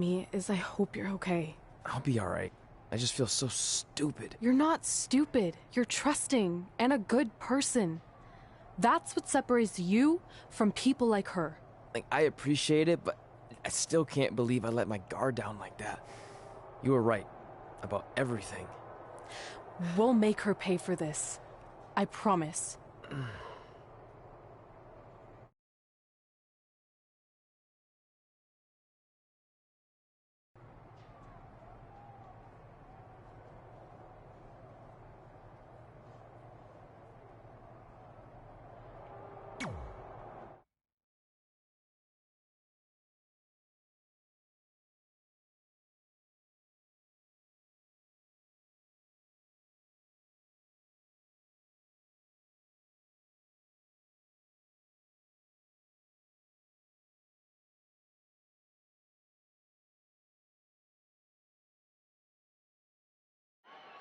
me is I hope you're okay. I'll be alright. I just feel so stupid. You're not stupid. You're trusting and a good person. That's what separates you from people like her. Like, I appreciate it, but I still can't believe I let my guard down like that. You were right about everything. We'll make her pay for this. I promise.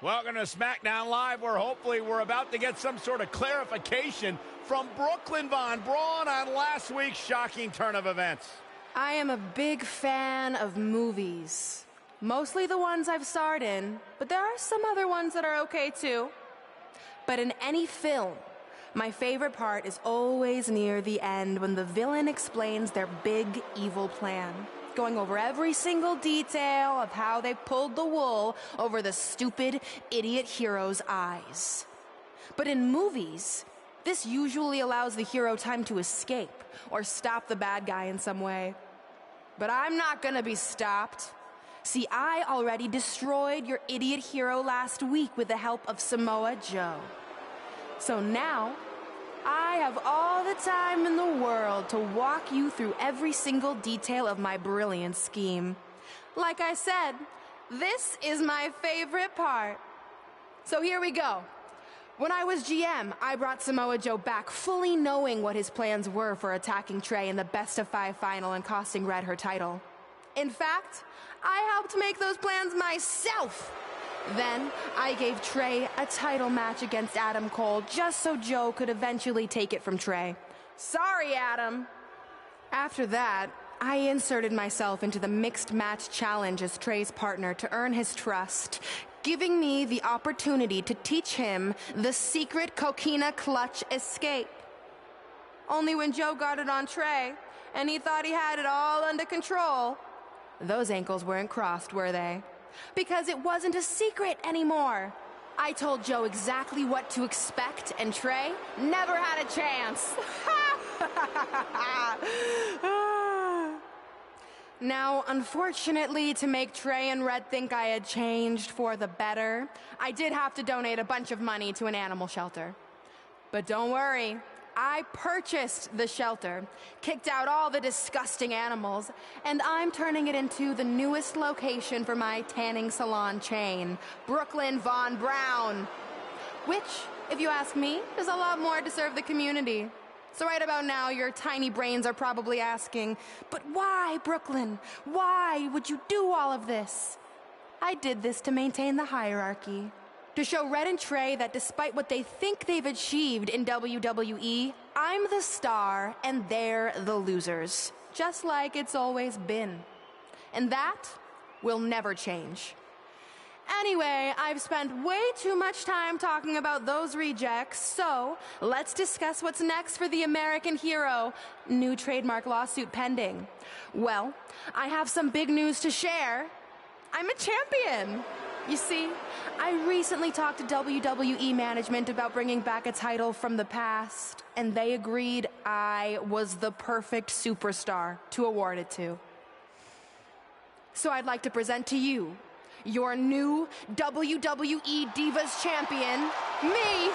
Welcome to SmackDown Live, where hopefully we're about to get some sort of clarification from Brooklyn Von Braun on last week's shocking turn of events. I am a big fan of movies. Mostly the ones I've starred in, but there are some other ones that are okay too. But in any film, my favorite part is always near the end when the villain explains their big evil plan, going over every single detail of how they pulled the wool over the stupid, idiot hero's eyes. But in movies, this usually allows the hero time to escape or stop the bad guy in some way. But I'm not gonna be stopped. See, I already destroyed your idiot hero last week with the help of Samoa Joe. So now, I have all the time in the world to walk you through every single detail of my brilliant scheme. Like I said, this is my favorite part. So here we go. When I was GM, I brought Samoa Joe back fully knowing what his plans were for attacking Trey in the best-of-5 final and costing Red her title. In fact, I helped make those plans myself. Then, I gave Trey a title match against Adam Cole just so Joe could eventually take it from Trey. Sorry, Adam. After that, I inserted myself into the mixed match challenge as Trey's partner to earn his trust, giving me the opportunity to teach him the secret coquina clutch escape. Only when Joe got it on Trey, and he thought he had it all under control, those ankles weren't crossed, were they? Because it wasn't a secret anymore. I told Joe exactly what to expect, and Trey never had a chance. Now, unfortunately, to make Trey and Red think I had changed for the better, I did have to donate a bunch of money to an animal shelter. But don't worry, I purchased the shelter, kicked out all the disgusting animals, and I'm turning it into the newest location for my tanning salon chain, Brooklyn Von Braun. Which, if you ask me, is a lot more to serve the community. So right about now, your tiny brains are probably asking, but why, Brooklyn? Why would you do all of this? I did this to maintain the hierarchy. To show Red and Trey that despite what they think they've achieved in WWE, I'm the star and they're the losers. Just like it's always been. And that will never change. Anyway, I've spent way too much time talking about those rejects, so let's discuss what's next for the American hero. New trademark lawsuit pending. Well, I have some big news to share. I'm a champion. You see, I recently talked to WWE management about bringing back a title from the past, and they agreed I was the perfect superstar to award it to. So I'd like to present to you your new WWE Divas Champion, me.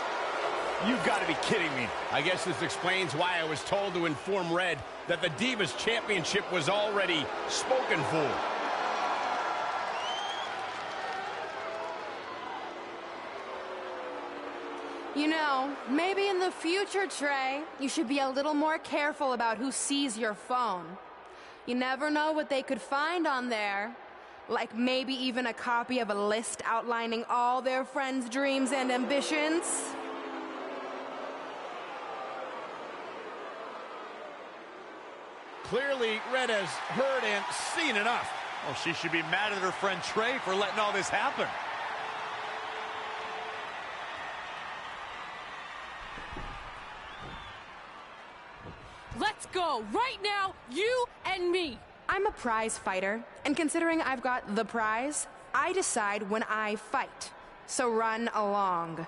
You've got to be kidding me. I guess this explains why I was told to inform Red that the Divas Championship was already spoken for. You know, maybe in the future, Trey, you should be a little more careful about who sees your phone. You never know what they could find on there. Like maybe even a copy of a list outlining all their friends' dreams and ambitions. Clearly, Red has heard and seen enough. Well, she should be mad at her friend Trey for letting all this happen. Let's go, right now, you and me. I'm a prize fighter, and considering I've got the prize, I decide when I fight. So run along.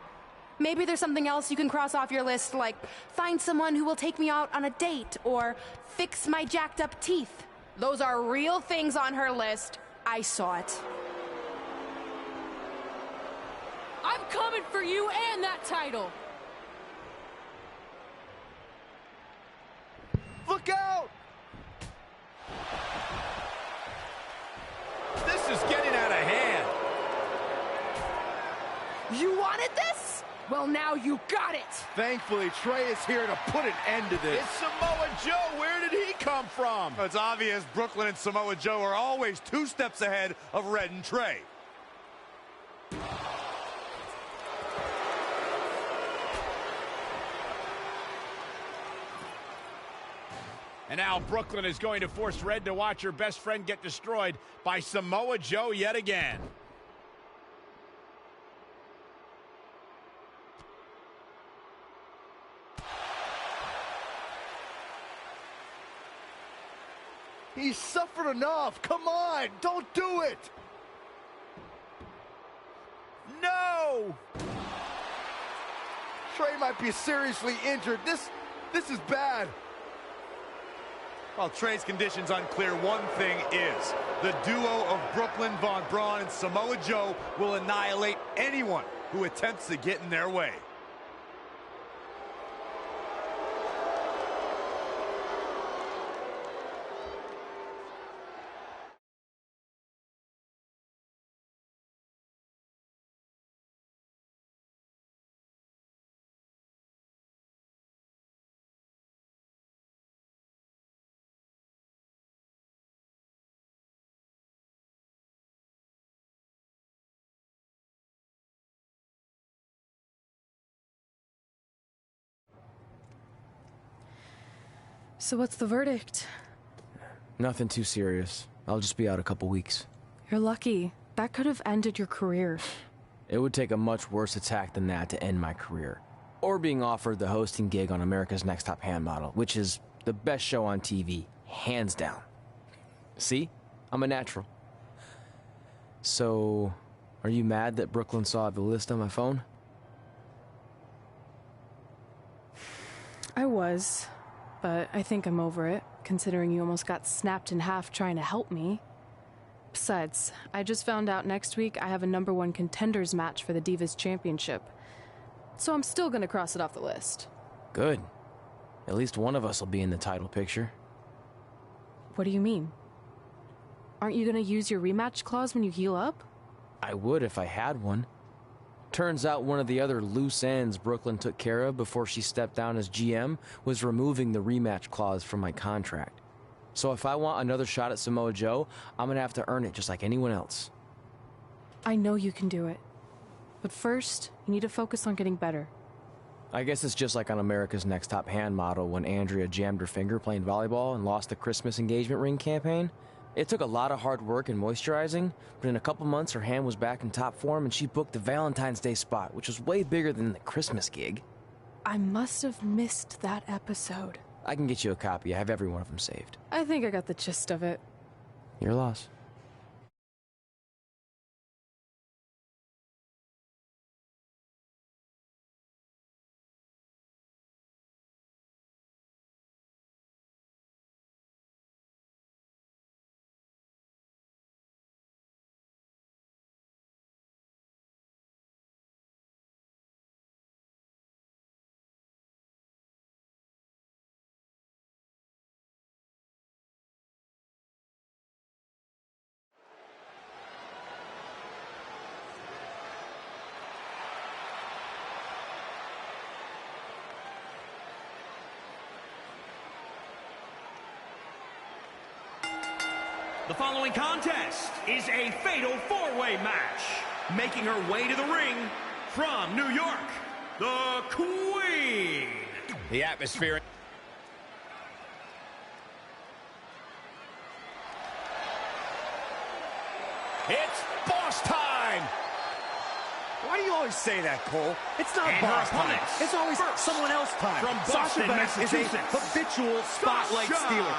Maybe there's something else you can cross off your list, like find someone who will take me out on a date, or fix my jacked up teeth. Those are real things on her list. I saw it. I'm coming for you and that title. Look out! This is getting out of hand. You wanted this? Well, now you got it. Thankfully, Trey is here to put an end to this. It's Samoa Joe. Where did he come from? It's obvious Brooklyn and Samoa Joe are always 2 steps ahead of Red and Trey. And now Brooklyn is going to force Red to watch her best friend get destroyed by Samoa Joe yet again. He's suffered enough. Come on, don't do it. No! Trey might be seriously injured. This is bad. While Trey's condition's unclear, one thing is, the duo of Brooklyn Von Braun and Samoa Joe will annihilate anyone who attempts to get in their way. So what's the verdict? Nothing too serious. I'll just be out a couple weeks. You're lucky. That could have ended your career. It would take a much worse attack than that to end my career. Or being offered the hosting gig on America's Next Top Hand Model, which is the best show on TV, hands down. See? I'm a natural. So, are you mad that Brooklyn saw the list on my phone? I was, but I think I'm over it, considering you almost got snapped in half trying to help me. Besides, I just found out next week I have a #1 contenders match for the Divas Championship. So I'm still gonna cross it off the list. Good. At least one of us will be in the title picture. What do you mean? Aren't you gonna use your rematch clause when you heal up? I would if I had one. Turns out one of the other loose ends Brooklyn took care of before she stepped down as GM was removing the rematch clause from my contract. So if I want another shot at Samoa Joe, I'm gonna have to earn it just like anyone else. I know you can do it. But first, you need to focus on getting better. I guess it's just like on America's Next Top Hand Model when Andrea jammed her finger playing volleyball and lost the Christmas engagement ring campaign. It took a lot of hard work and moisturizing, but in a couple months her hand was back in top form and she booked the Valentine's Day spot, which was way bigger than the Christmas gig. I must have missed that episode. I can get you a copy. I have every one of them saved. I think I got the gist of it. Your loss. The following contest is a fatal four-way match. Making her way to the ring from New York, the Queen. The atmosphere. It's boss time! Why do you always say that, Cole? It's not And boss her time. opponents. It's always First, someone else time. from Sasha Boston, Banks is a Massachusetts, habitual spotlight Sasha stealer.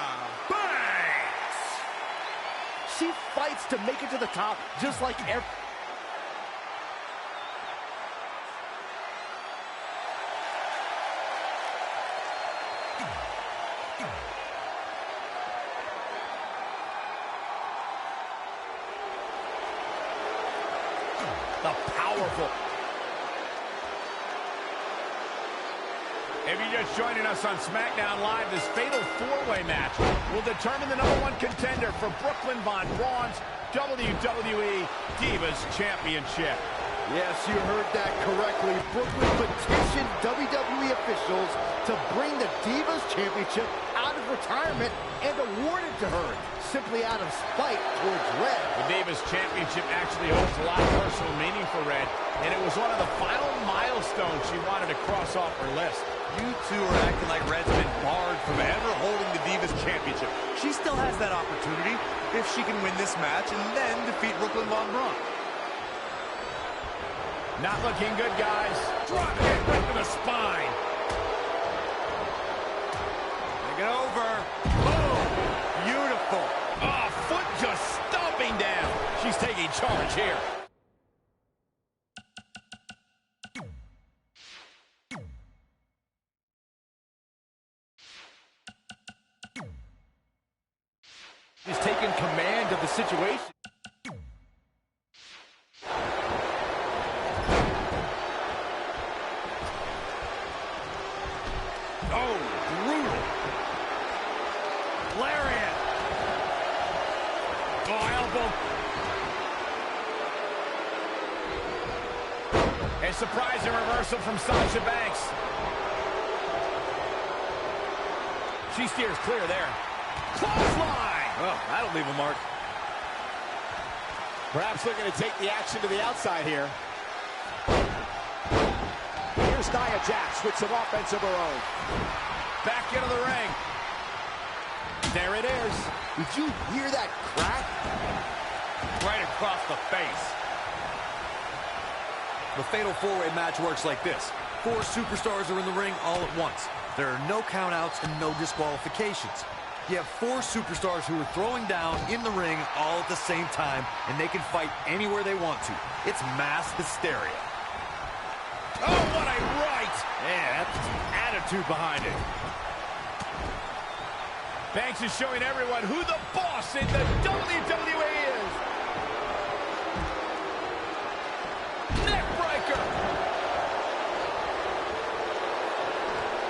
Banks! She fights to make it to the top, just like every... The powerful. If you're just joining us on SmackDown Live, this fatal four-way match will determine the #1 contender for Brooklyn Von Braun's WWE Divas Championship. Yes, you heard that correctly. Brooklyn petitioned WWE officials to bring the Divas Championship out of retirement and award it to her, simply out of spite towards Red. The Divas Championship actually holds a lot of personal meaning for Red, and it was one of the final milestones she wanted to cross off her list. You two are acting like Red's been barred from ever holding the Divas Championship. She still has that opportunity if she can win this match and then defeat Brooklyn Von Braun. Not looking good, guys. Drop kick right to the spine. Take it over. Boom. Beautiful. Oh, foot just stomping down. She's taking charge here. She's taking command of the situation. Oh, brutal. Lariat. Oh, elbow. A surprising reversal from Sasha Banks. She steers clear there. Clothesline. Oh, that'll leave a mark. Perhaps looking to take the action to the outside here. Here's Nia Jax with some offense of her own. Back into the ring. There it is. Did you hear that crack? Right across the face. The fatal four-way match works like this. 4 superstars are in the ring all at once. There are no countouts and no disqualifications. You have 4 superstars who are throwing down in the ring all at the same time, and they can fight anywhere they want to. It's mass hysteria. Oh, what a right! Yeah, that's some attitude behind it. Banks is showing everyone who the boss in the WWE is. Neckbreaker.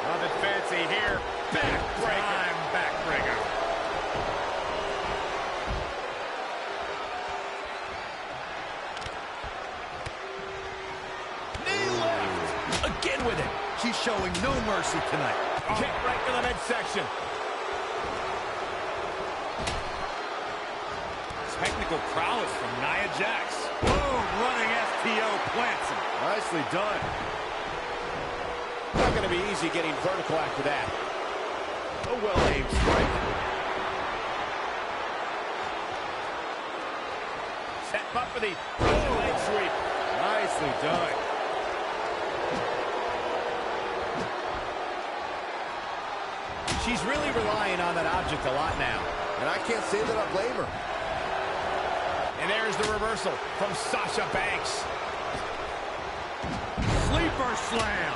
Nothing fancy here. Backbreaker. Backbreaker. Knee left. Again with it. She's showing no mercy tonight. Kick right to the midsection. Technical prowess from Nia Jax. Boom, running STO plants him. Nicely done. Not going to be easy getting vertical after that. A well-aimed strike. Set up for the leg sweep. Nicely done. She's really relying on that object a lot now. And I can't say that I blame her. And there's the reversal from Sasha Banks. Sleeper slam.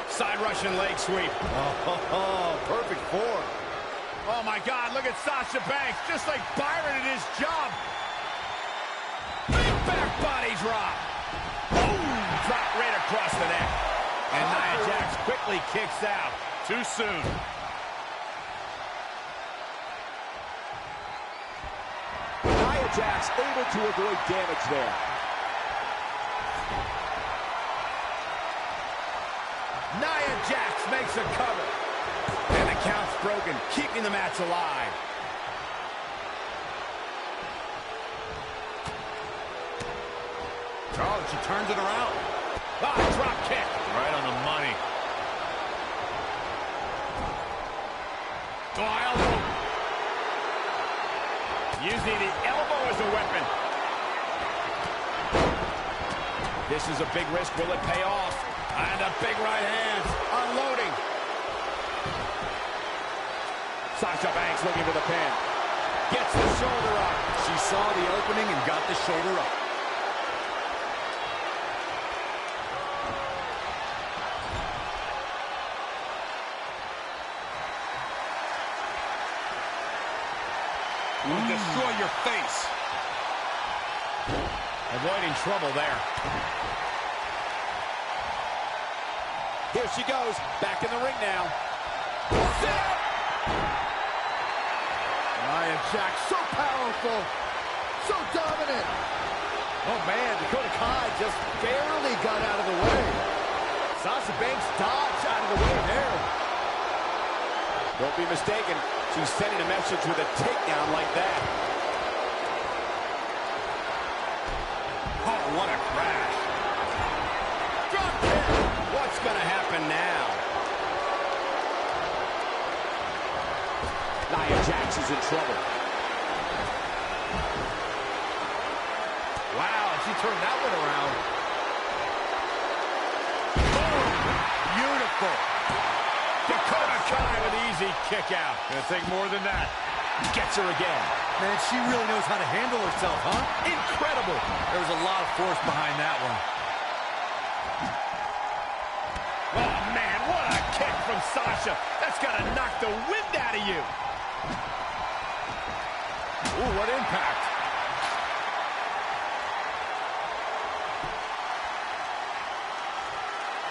Side Russian leg sweep. Oh, perfect form. Oh, my God, look at Sasha Banks, just like Byron in his job. Big back body drop. Boom! Drop right across the neck. And Nia Jax quickly kicks out. Too soon. Nia Jax able to avoid damage there. Nia Jax makes a cover. And the count's broken, keeping the match alive. Oh, she turns it around. Ah, drop kick. Right on the money. Oh, elbow. Using the elbow as a weapon. This is a big risk. Will it pay off? And a big right hand. Unloading. Sasha Banks looking for the pin. Gets the shoulder up. She saw the opening and got the shoulder up. Will destroy your face. Avoiding trouble there. Here she goes, back in the ring now. Nia Jax, so powerful, so dominant. Oh man, Dakota Kai just barely got out of the way. Sasha Banks dodged out of the way there. Don't be mistaken, she's sending a message with a takedown like that. Oh, what a crash. Drop kick. What's going to happen now? Nia Jax is in trouble. Wow, she turned that one around. Boom! Beautiful. Dakota Kai with easy kick out. Gonna take more than that. Gets her again. Man, she really knows how to handle herself, huh? Incredible. There was a lot of force behind that one. Oh, man, what a kick from Sasha. That's got to knock the wind out of you. Ooh, what impact.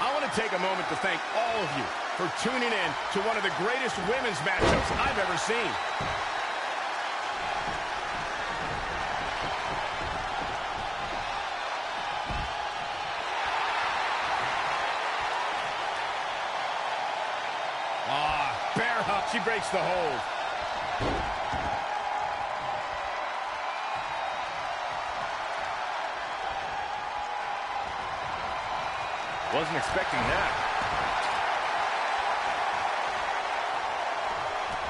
I want to take a moment to thank all of you for tuning in to one of the greatest women's matchups I've ever seen. Bear hug. She breaks the hold. Wasn't expecting that.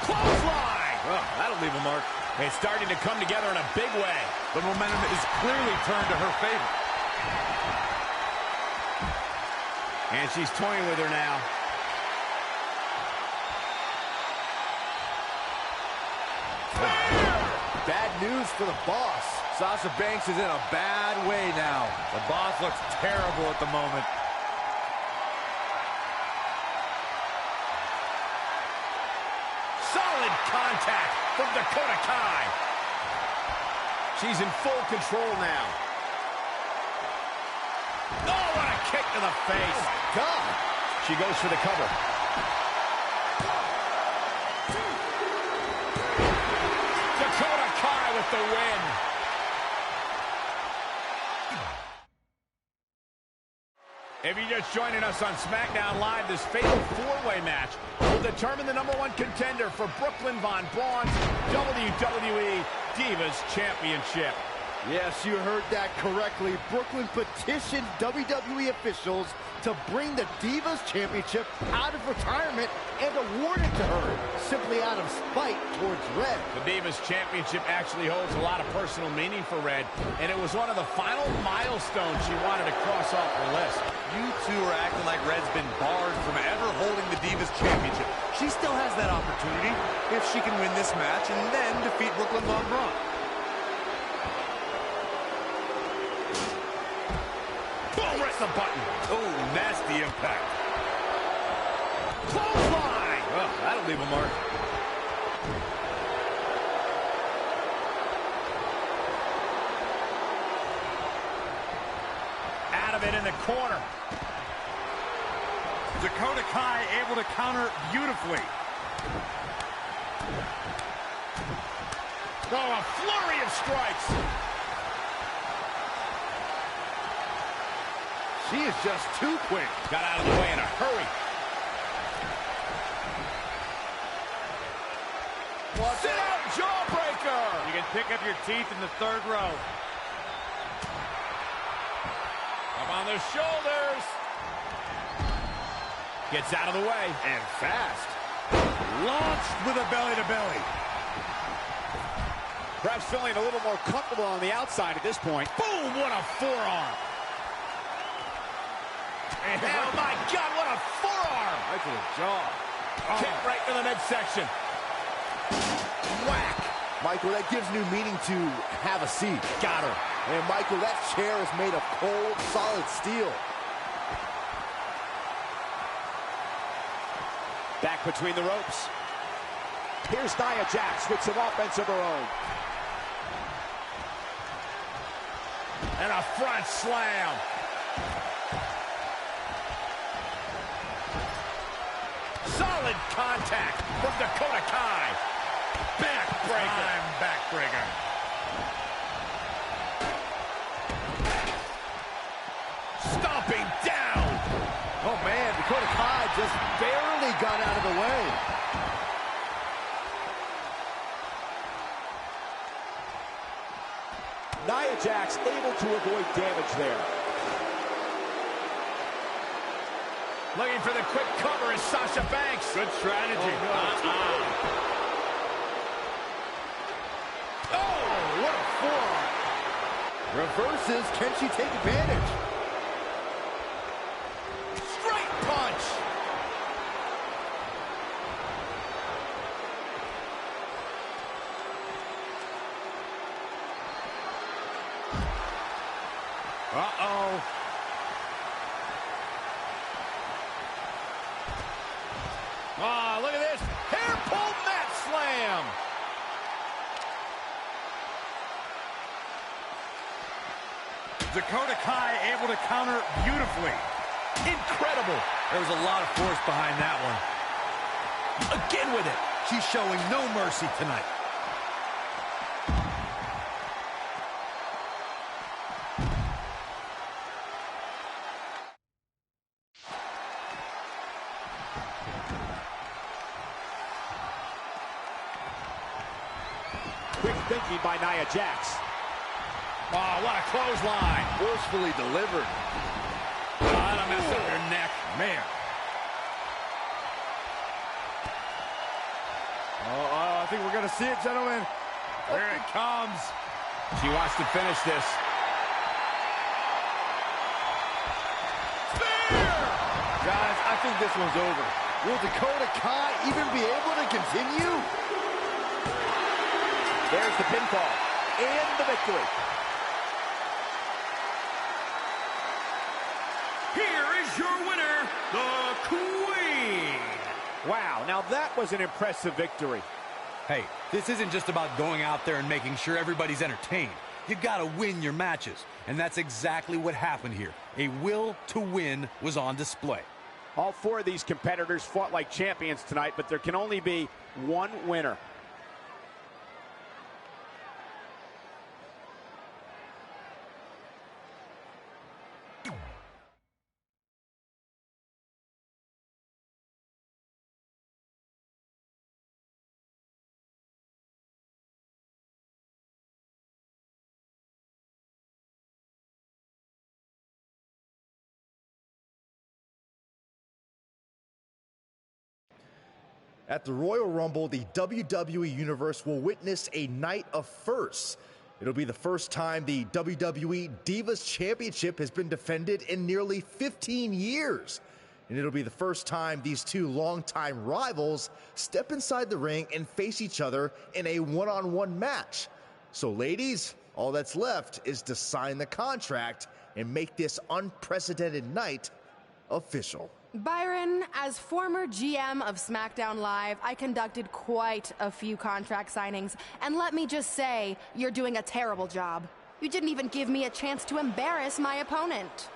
Clothesline! Well, that'll leave a mark. It's starting to come together in a big way. The momentum is clearly turned to her favor. And she's toying with her now. Bad news for the boss. Sasha Banks is in a bad way now. The boss looks terrible at the moment. Solid contact from Dakota Kai. She's in full control now. Oh, what a kick to the face. Oh, my God. She goes for the cover. Dakota Kai with the win. If you're just joining us on SmackDown Live, this fatal four-way match will determine the #1 contender for Brooklyn Von Braun's WWE Divas Championship. Yes, you heard that correctly. Brooklyn petitioned WWE officials to bring the Divas Championship out of retirement and award it to her, simply out of spite towards Red. The Divas Championship actually holds a lot of personal meaning for Red, and it was one of the final milestones she wanted to cross off her list. You two are acting like Red's been barred from ever holding the Divas Championship. She still has that opportunity if she can win this match and then defeat Brooklyn Von Braun. Boom, press the button. Oh, nasty impact. Clothesline. Well, that'll leave a mark. Out of it in the corner. Dakota Kai able to counter beautifully. Oh, a flurry of strikes. She is just too quick. Got out of the way in a hurry. Sit-out jawbreaker. You can pick up your teeth in the third row. Up on the shoulders. Gets out of the way. And fast. Launched with a belly-to-belly. Perhaps feeling a little more comfortable on the outside at this point. Boom, what a forearm. Oh, my God, what a forearm! Right to the jaw. Kick right to the midsection. Whack! Michael, that gives new meaning to have a seat. Got her. And Michael, that chair is made of cold, solid steel. Back between the ropes. Here's Nia Jax with some offense of her own. And a front slam. Solid contact from Dakota Kai. Backbreaker. Backbreaker. Stomping down. Oh, man, Dakota Kai just barely got out of the way. Nia Jax able to avoid damage there. Looking for the quick cover is Sasha Banks. Good strategy. Oh, what a forearm. Reverses, can she take advantage? Straight punch. Uh-oh. Ah, look at this. Hair pull mat slam. Dakota Kai able to counter beautifully. Incredible. There was a lot of force behind that one. Again with it. She's showing no mercy tonight. Quick thinking by Nia Jax. Oh, what a clothesline. Forcefully delivered. That'll mess up your neck. Man. I think we're going to see it, gentlemen. Here it comes. She wants to finish this. Guys, I think this one's over. Will Dakota Kai even be able to continue? There's the pinfall and the victory. Here is your winner, the Queen. Wow, now that was an impressive victory. Hey, this isn't just about going out there and making sure everybody's entertained. You gotta win your matches, and that's exactly what happened here. A will to win was on display. All four of these competitors fought like champions tonight, but there can only be one winner. At the Royal Rumble, the WWE Universe will witness a night of firsts. It'll be the first time the WWE Divas Championship has been defended in nearly 15 years. And it'll be the first time these two longtime rivals step inside the ring and face each other in a one-on-one match. So ladies, all that's left is to sign the contract and make this unprecedented night official. Byron, as former GM of SmackDown Live, I conducted quite a few contract signings, and let me just say, you're doing a terrible job. You didn't even give me a chance to embarrass my opponent.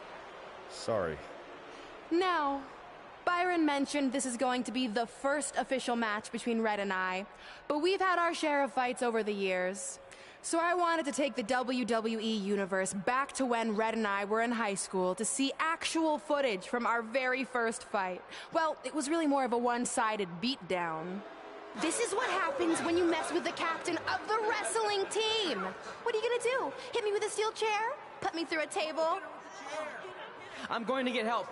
Sorry. Now, Byron mentioned this is going to be the first official match between Red and I, but we've had our share of fights over the years. So I wanted to take the WWE Universe back to when Red and I were in high school to see actual footage from our very first fight. Well, it was really more of a one-sided beatdown. This is what happens when you mess with the captain of the wrestling team. What are you gonna do? Hit me with a steel chair? Put me through a table? I'm going to get help.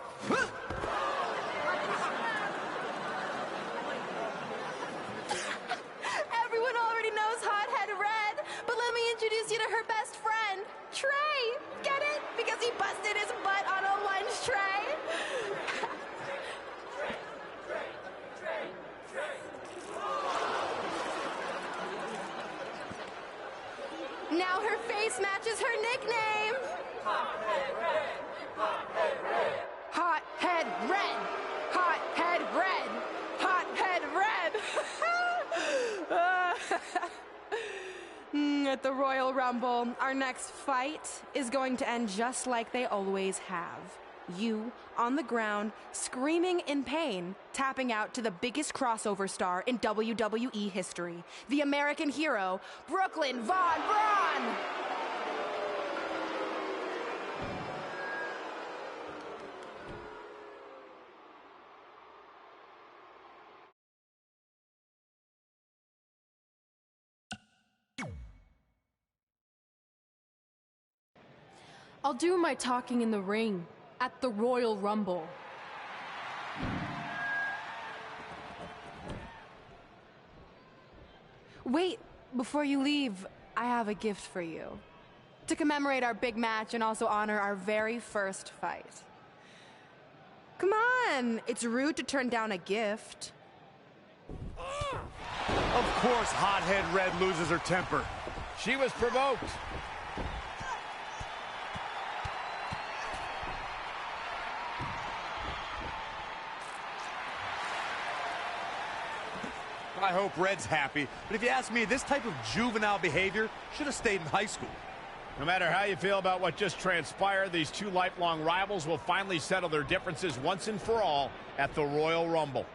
Everyone already knows Hothead Red, but let me introduce you to her best friend, Trey. Get it? Because he busted his butt on a lunch tray. face match is her nickname. Hot head red. Hot head red. Hot head red. Hot head red. At the Royal Rumble, our next fight is going to end just like they always have. You on the ground, screaming in pain, tapping out to the biggest crossover star in WWE history, the American hero, Brooklyn Von Braun! I'll do my talking in the ring at the Royal Rumble. Wait, before you leave, I have a gift for you. To commemorate our big match and also honor our very first fight. Come on, it's rude to turn down a gift. Of course, Hothead Red loses her temper. She was provoked. I hope Red's happy, but if you ask me, this type of juvenile behavior should have stayed in high school. No matter how you feel about what just transpired, these two lifelong rivals will finally settle their differences once and for all at the Royal Rumble.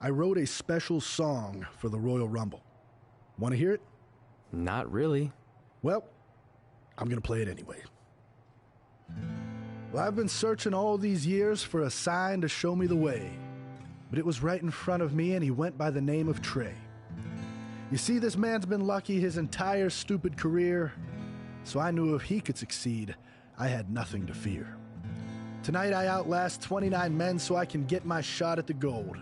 I wrote a special song for the Royal Rumble. Want to hear it? Not really. Well, I'm going to play it anyway. Well, I've been searching all these years for a sign to show me the way, but it was right in front of me, and he went by the name of Trey. You see, this man's been lucky his entire stupid career, so I knew if he could succeed, I had nothing to fear. Tonight I outlast 29 men so I can get my shot at the gold.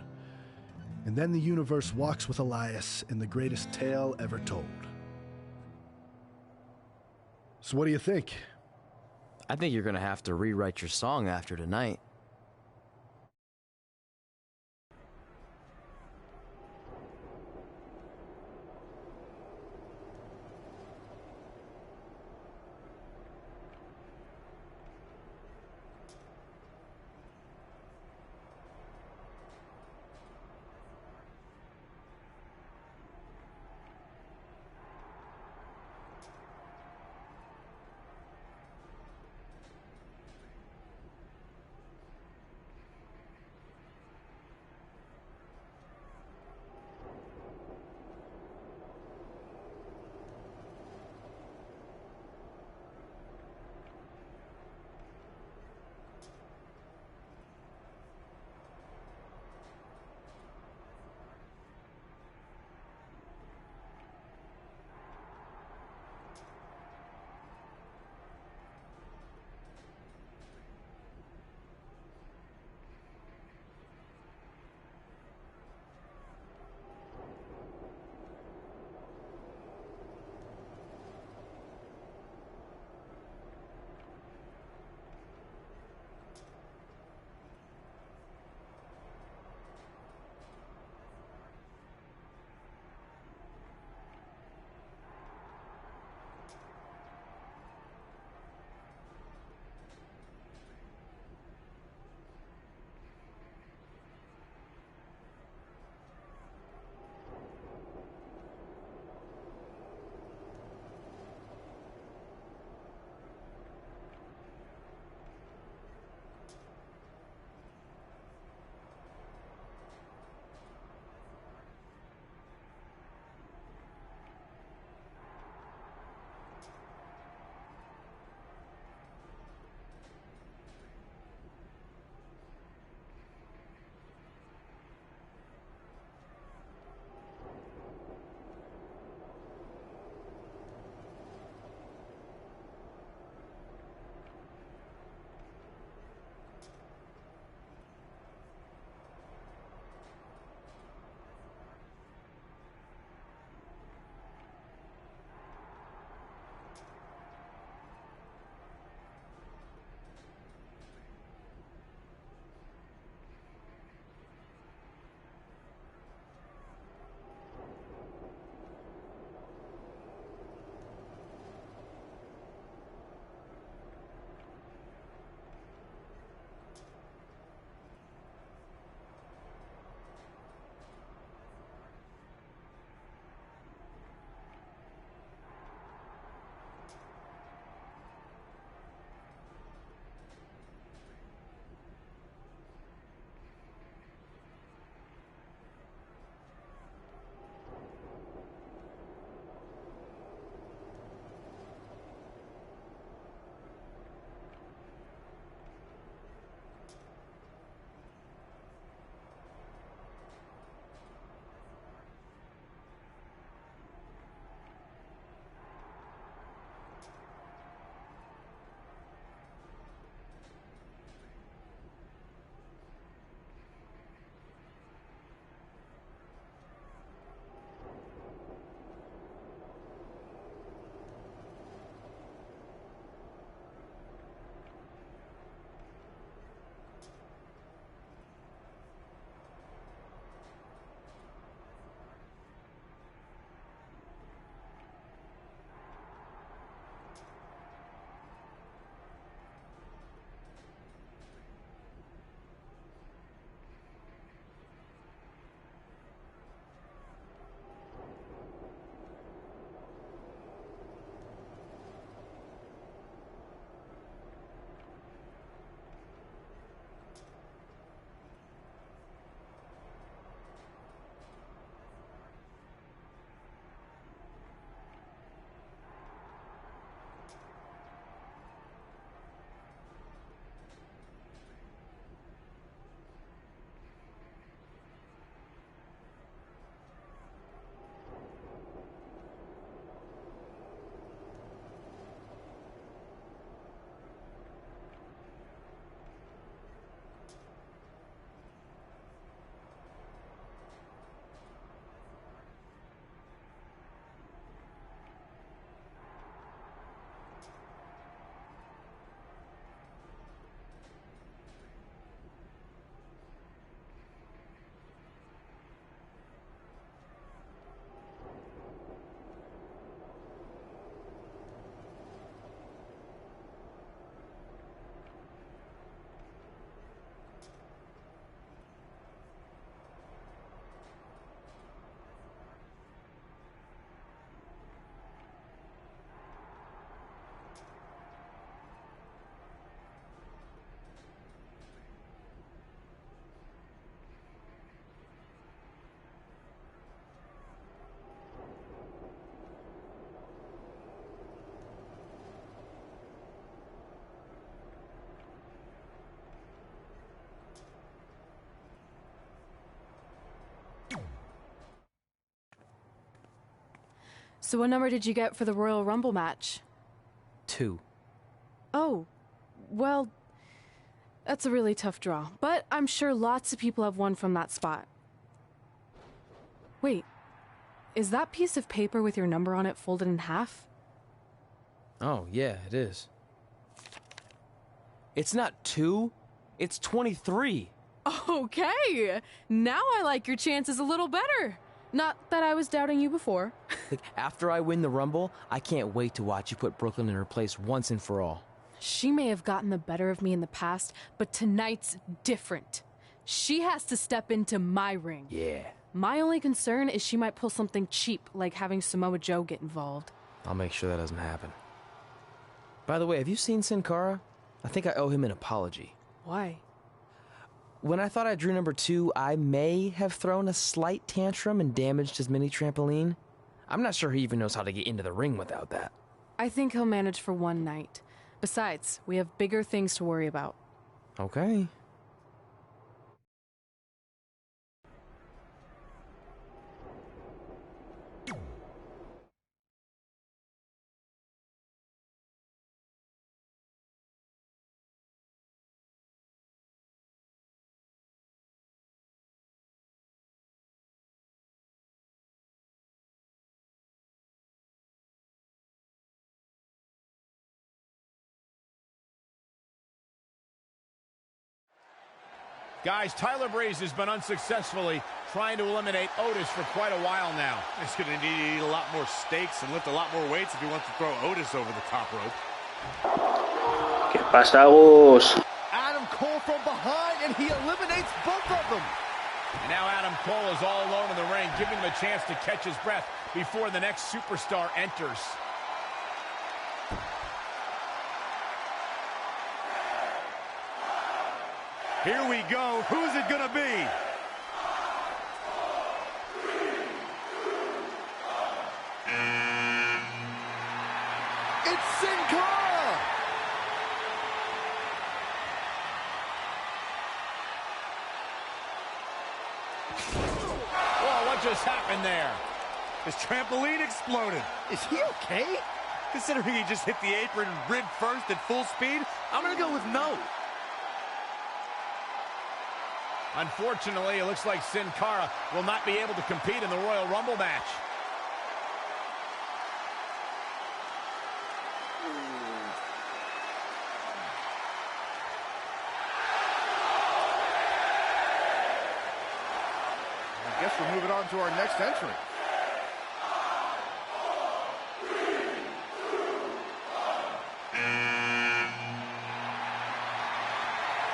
And then the universe walks with Elias in the greatest tale ever told. So what do you think? I think you're gonna have to rewrite your song after tonight. So what number did you get for the Royal Rumble match? 2. Oh, well, that's a really tough draw. But I'm sure lots of people have won from that spot. Wait, is that piece of paper with your number on it folded in half? Oh, yeah, it is. It's not 2, it's 23. Okay, now I like your chances a little better. Not that I was doubting you before. Like, after I win the Rumble, I can't wait to watch you put Brooklyn in her place once and for all. She may have gotten the better of me in the past, but tonight's different. She has to step into my ring. Yeah. My only concern is she might pull something cheap, like having Samoa Joe get involved. I'll make sure that doesn't happen. By the way, have you seen Sin Cara? I think I owe him an apology. Why? When I thought I drew number 2, I may have thrown a slight tantrum and damaged his mini trampoline. I'm not sure he even knows how to get into the ring without that. I think he'll manage for one night. Besides, we have bigger things to worry about. Okay. Guys, Tyler Breeze has been unsuccessfully trying to eliminate Otis for quite a while now. He's going to need to eat a lot more steaks and lift a lot more weights if he wants to throw Otis over the top rope. ¿Qué pasa, vos? Adam Cole from behind, and he eliminates both of them. And now Adam Cole is all alone in the ring, giving him a chance to catch his breath before the next superstar enters. Here we go. Who's it gonna be? It's Sin Cara! Whoa, what just happened there? His trampoline exploded. Is he okay? Considering he just hit the apron rib first at full speed, I'm gonna go with no. Unfortunately, it looks like Sin Cara will not be able to compete in the Royal Rumble match. I guess we're moving on to our next entrant.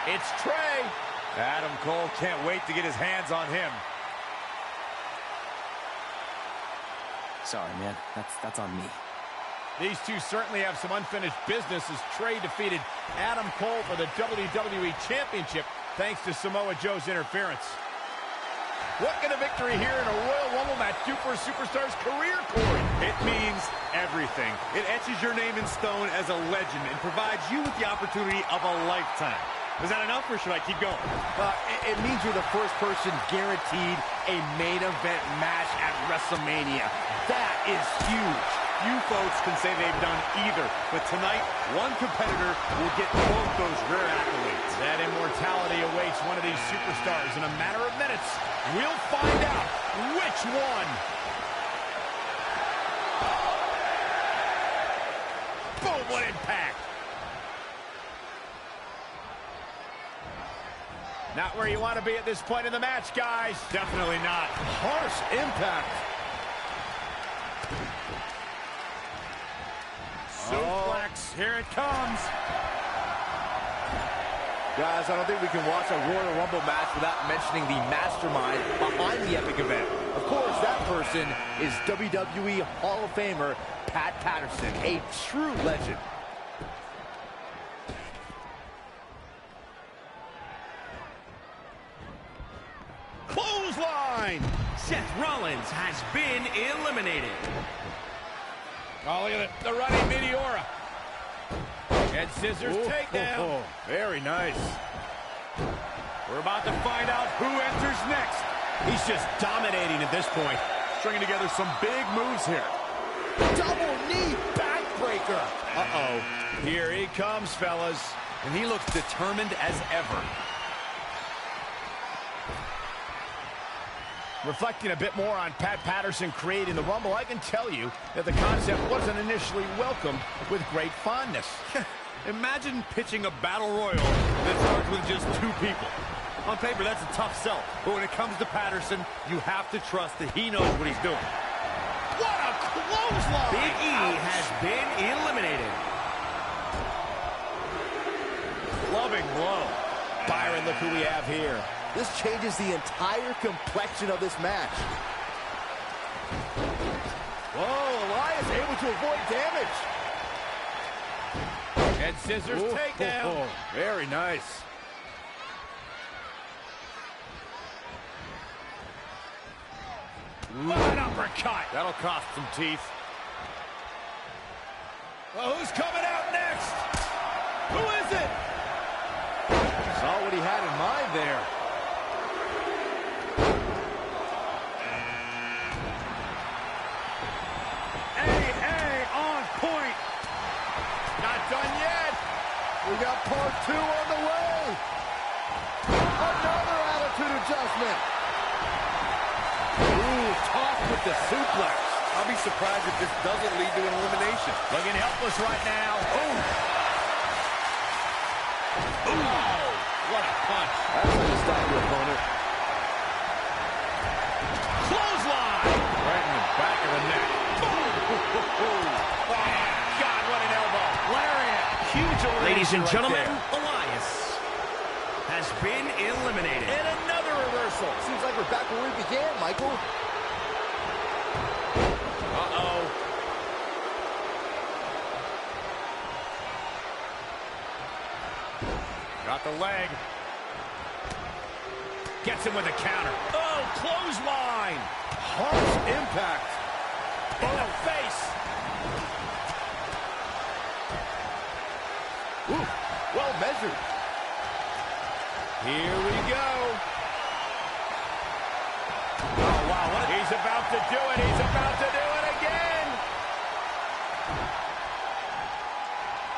It's Trey. Adam Cole can't wait to get his hands on him. Sorry, man. That's on me. These two certainly have some unfinished business as Trey defeated Adam Cole for the WWE Championship thanks to Samoa Joe's interference. What can a victory here in a Royal Rumble match do for a superstar's career, Corey? It means everything. It etches your name in stone as a legend and provides you with the opportunity of a lifetime. Is that enough, or should I keep going? It means you're the first person guaranteed a main event match at WrestleMania. That is huge. Few folks can say they've done either, but tonight, one competitor will get both those rare accolades. That immortality awaits one of these superstars in a matter of minutes. We'll find out which one. Boom, what impact. Not where you want to be at this point in the match, guys. Definitely not. Harsh impact. Suplex, here it comes. Guys, I don't think we can watch a Royal Rumble match without mentioning the mastermind behind the epic event. Of course, that person is WWE Hall of Famer Pat Patterson, a true legend. Clothesline! Seth Rollins has been eliminated. Oh, look at it. The running Meteora. Head scissors takedown. Very nice. We're about to find out who enters next. He's just dominating at this point. Stringing together some big moves here. Double knee backbreaker. Uh-oh. Here he comes, fellas. And he looks determined as ever. Reflecting a bit more on Pat Patterson creating the Rumble, I can tell you that the concept wasn't initially welcomed with great fondness. Imagine pitching a battle royal that starts with just 2 people. On paper, that's a tough sell. But when it comes to Patterson, you have to trust that he knows what he's doing. What a clothesline! Big E has been eliminated. Loving blow. Byron, look who we have here. This changes the entire complexion of this match. Whoa, Elias able to avoid damage. Head scissors takedown. Very nice. What an uppercut. That'll cost some teeth. Well, who's coming out next? Who is it? Saw what he had in mind there. On point. Not done yet. We got part 2 on the way. Another attitude adjustment. Ooh, tossed with the suplex. I'll be surprised if this doesn't lead to an elimination. Looking helpless right now. Ooh, what a punch. That's how you stop your opponent. Clothesline. Right in the back of the neck. Oh, God, what an elbow. Lariat. Huge elimination. Ladies and gentlemen, right Elias has been eliminated. and another reversal. Seems like we're back where we began, Michael. Uh-oh. Got the leg. Gets him with a counter. Oh, clothesline. Harsh impact. In the face. Ooh, well measured. Here we go. Oh, wow. He's about to do it. He's about to do it again.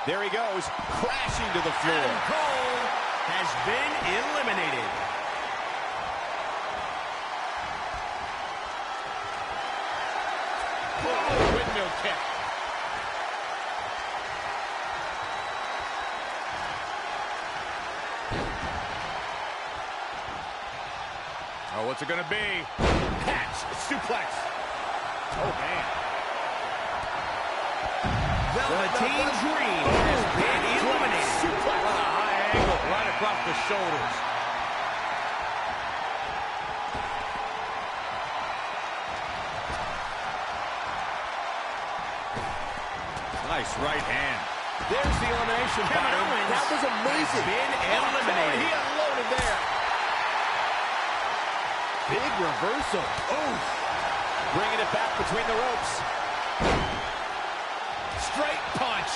There he goes, crashing to the floor. Adam Cole has been eliminated. Oh, windmill kick. Oh, what's it going to be? Catch, suplex. Oh, man. Velveteen Dream has been eliminated. Suplex. What a high angle right across the shoulders. Nice right hand. There's the elimination. Kevin Owens That was amazing. been He eliminated. unloaded there. Big reversal. Oh, bringing it back between the ropes. Straight punch.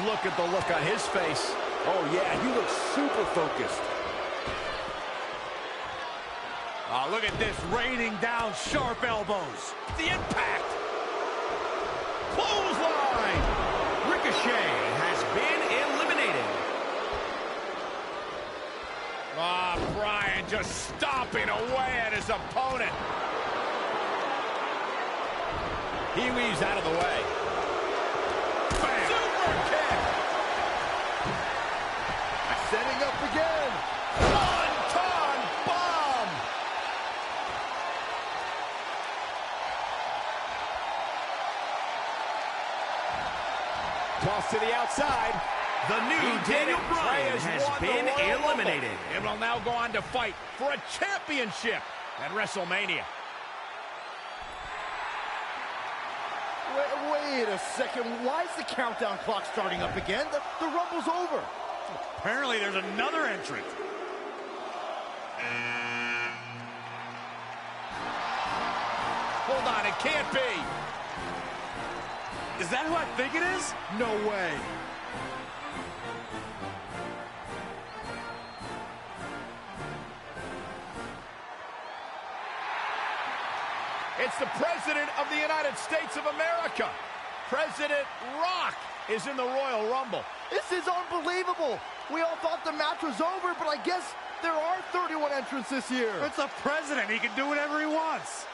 Look at the look on his face. Oh, yeah, he looks super focused. Oh, look at this, raining down sharp elbows. The impact. Clothesline. Ricochet has been eliminated. Ah, Bryan just stomping away at his opponent. He weaves out of the way. Bam. Super kick. Setting up again. Swanton bomb. Toss to the outside. The new Daniel Bryan has been eliminated. And will now go on to fight for a championship at WrestleMania. Wait a second. Why is the countdown clock starting up again? The Rumble's over. Apparently there's another entrant. Hold on, it can't be. Is that who I think it is? No way. It's the President of the United States of America. President Rock is in the Royal Rumble. This is unbelievable. We all thought the match was over, but I guess there are 31 entrants this year. It's the president. He can do whatever he wants.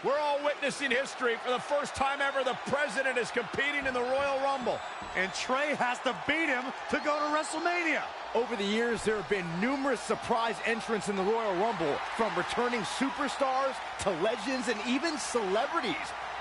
We're all witnessing history. For the first time ever, the president is competing in the Royal Rumble. And Trey has to beat him to go to WrestleMania. Over the years, there have been numerous surprise entrants in the Royal Rumble, from returning superstars to legends and even celebrities.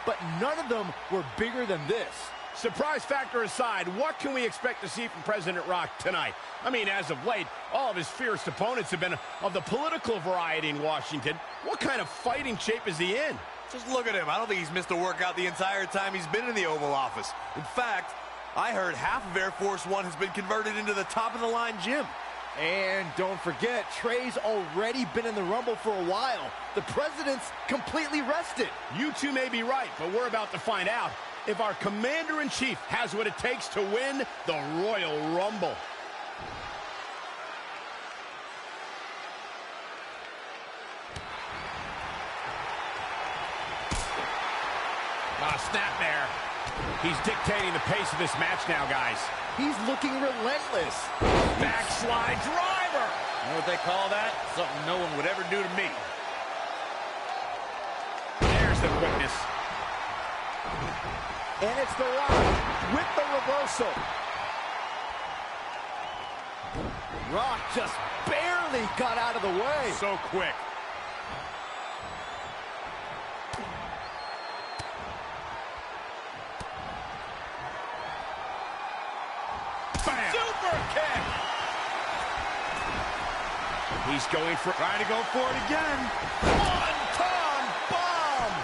But none of them were bigger than this. Surprise factor aside, what can we expect to see from President Rock tonight? I mean, as of late, all of his fierce opponents have been of the political variety in Washington. What kind of fighting shape is he in? Just look at him. I don't think he's missed a workout the entire time he's been in the Oval Office. In fact, I heard half of Air Force One has been converted into the top-of-the-line gym. And don't forget, Trey's already been in the Rumble for a while. The president's completely rested. You two may be right, but we're about to find out if our Commander-in-Chief has what it takes to win the Royal Rumble. Snapmare. He's dictating the pace of this match now, guys. He's looking relentless. Backslide driver. You know what they call that? Something no one would ever do to me. There's the quickness. And it's The Rock with the reversal. Rock just barely got out of the way. So quick. Bam. Super kick. He's going for... Trying to go for it again. One-ton bomb.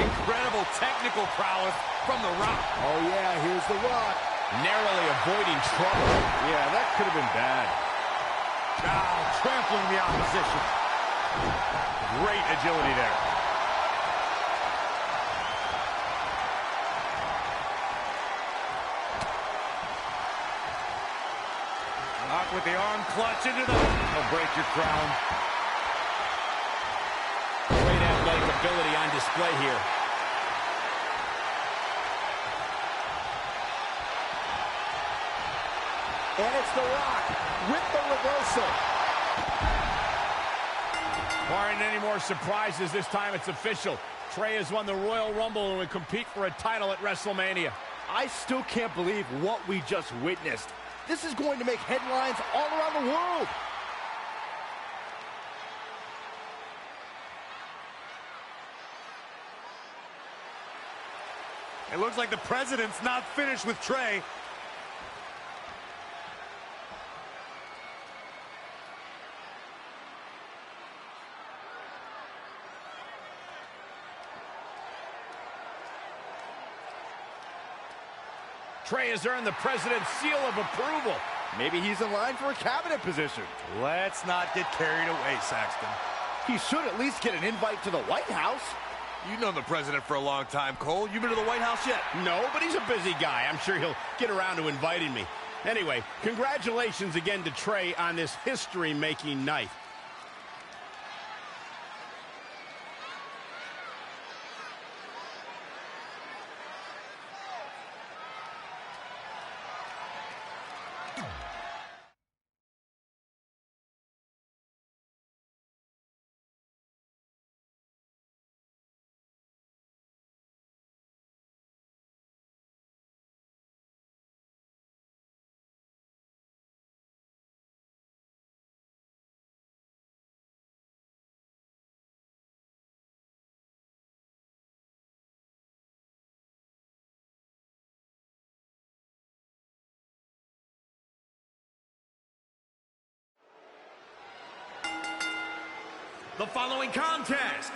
Incredible technical prowess from The Rock. Oh, yeah, here's The Rock. Narrowly avoiding trouble. Yeah, that could have been bad. Oh, trampling the opposition. Great agility there. Rock with the arm clutch into the... He'll break your crown. Great athletic ability on display here. And it's The Rock with the reversal. Barring any more surprises, this time it's official. Trey has won the Royal Rumble and will compete for a title at WrestleMania. I still can't believe what we just witnessed. This is going to make headlines all around the world. It looks like the president's not finished with Trey. Trey has earned the president's seal of approval. Maybe he's in line for a cabinet position. Let's not get carried away, Saxton. He should at least get an invite to the White House. You've known the president for a long time, Cole. You been to the White House yet? No, but he's a busy guy. I'm sure he'll get around to inviting me. Anyway, congratulations again to Trey on this history-making night. The following contest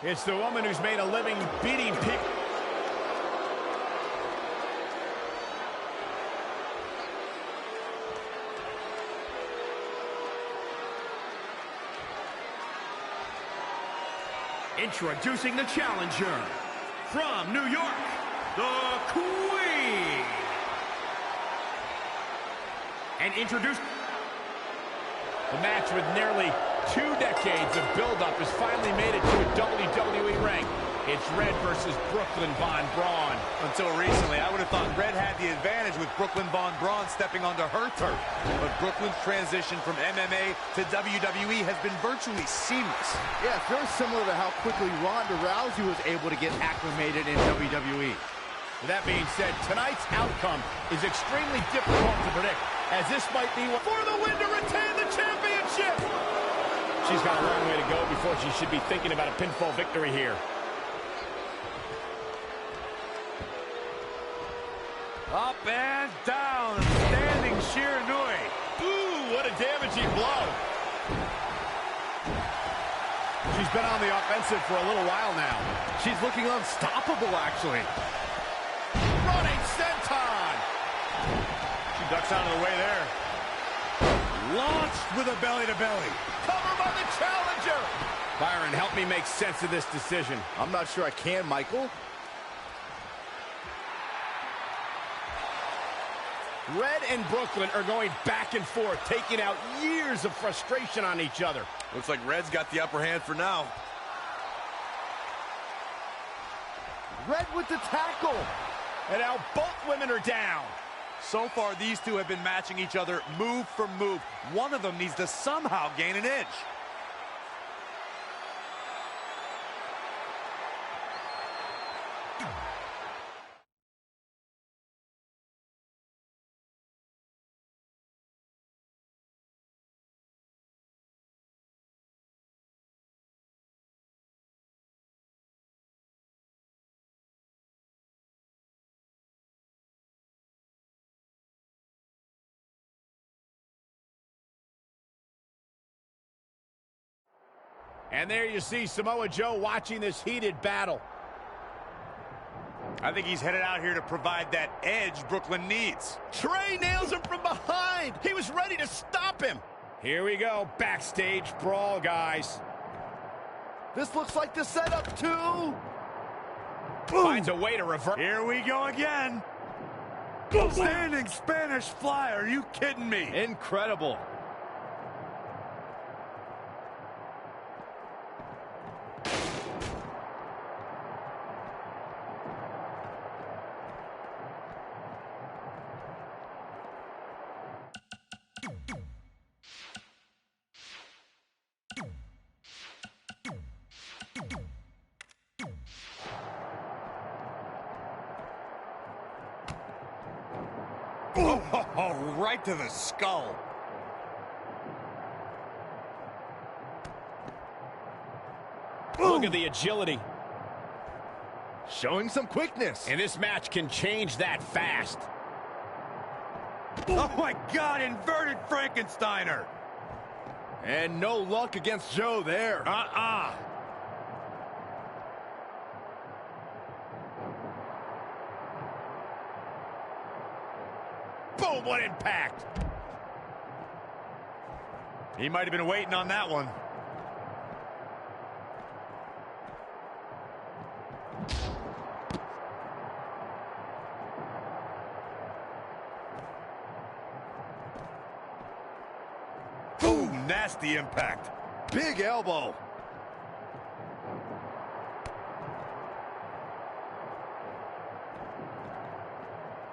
it's the woman who's made a living beating people. Introducing the challenger, from New York, the Queen. And introduce... The match with nearly 2 decades of build-up has finally made it to a WWE ring. It's Red versus Brooklyn Von Braun. Until recently, I would have thought Red had the advantage with Brooklyn Von Braun stepping onto her turf. But Brooklyn's transition from MMA to WWE has been virtually seamless. Yeah, it's very similar to how quickly Ronda Rousey was able to get acclimated in WWE. With that being said, tonight's outcome is extremely difficult to predict, as this might be for the win to retain the championship. She's got a long way to go before she should be thinking about a pinfall victory here. Up and down, standing Shiranui. Ooh, what a damaging blow. She's been on the offensive for a little while now. She's looking unstoppable, actually. Running senton. She ducks out of the way there. Launched with a belly-to-belly. Cover by the challenger. Byron, help me make sense of this decision. I'm not sure I can, Michael. Red and Brooklyn are going back and forth, taking out years of frustration on each other. Looks like Red's got the upper hand for now. Red with the tackle. And now both women are down. So far, these two have been matching each other move for move. One of them needs to somehow gain an edge. And there you see Samoa Joe watching this heated battle. I think he's headed out here to provide that edge Brooklyn needs. Trey nails him from behind. He was ready to stop him. Here we go, backstage brawl, guys. This looks like the setup, too. Finds a way to reverse. Here we go again. Standing Spanish fly, are you kidding me? Incredible. Oh, right to the skull. Look at the agility. Showing some quickness. And this match can change that fast. Oh my God, inverted Frankensteiner. And no luck against Joe there. Boom, what impact. He might have been waiting on that one. Boom, nasty impact. Big elbow.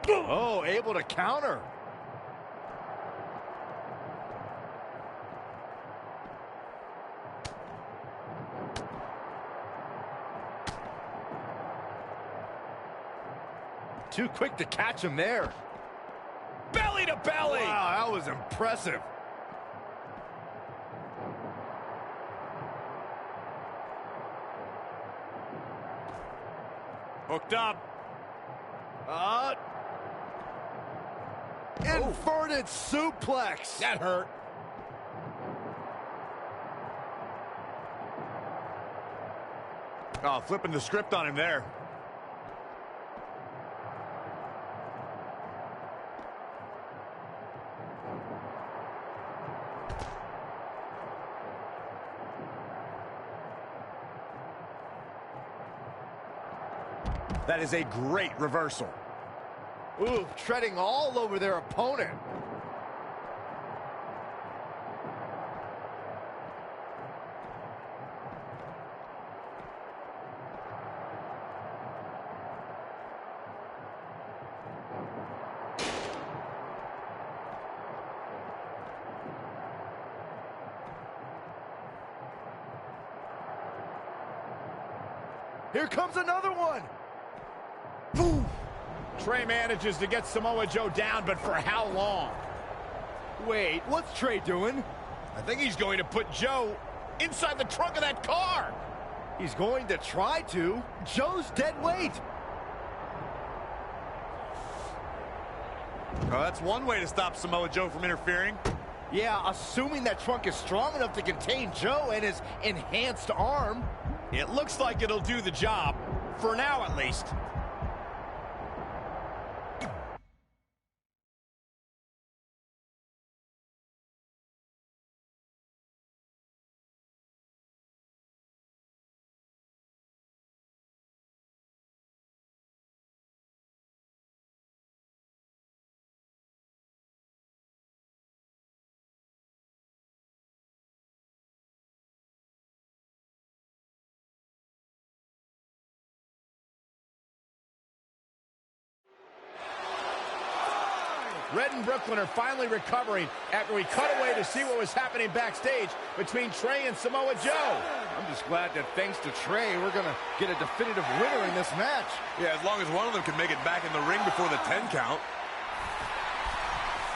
Oh, able to counter. Too quick to catch him there. Belly to belly. Wow, that was impressive. Hooked up. Inverted suplex. That hurt. Oh, flipping the script on him there. That is a great reversal. Ooh, treading all over their opponent. Here comes another one. Boom. Trey manages to get Samoa Joe down, but for how long? Wait, what's Trey doing? I think he's going to put Joe inside the trunk of that car. He's going to try to. Joe's dead weight. Oh, that's one way to stop Samoa Joe from interfering. Yeah, assuming that trunk is strong enough to contain Joe and his enhanced arm. It looks like it'll do the job, for now at least. Red and Brooklyn are finally recovering after we cut away to see what was happening backstage between Trey and Samoa Joe. I'm just glad that thanks to Trey, we're going to get a definitive winner in this match. Yeah, as long as one of them can make it back in the ring before the 10 count.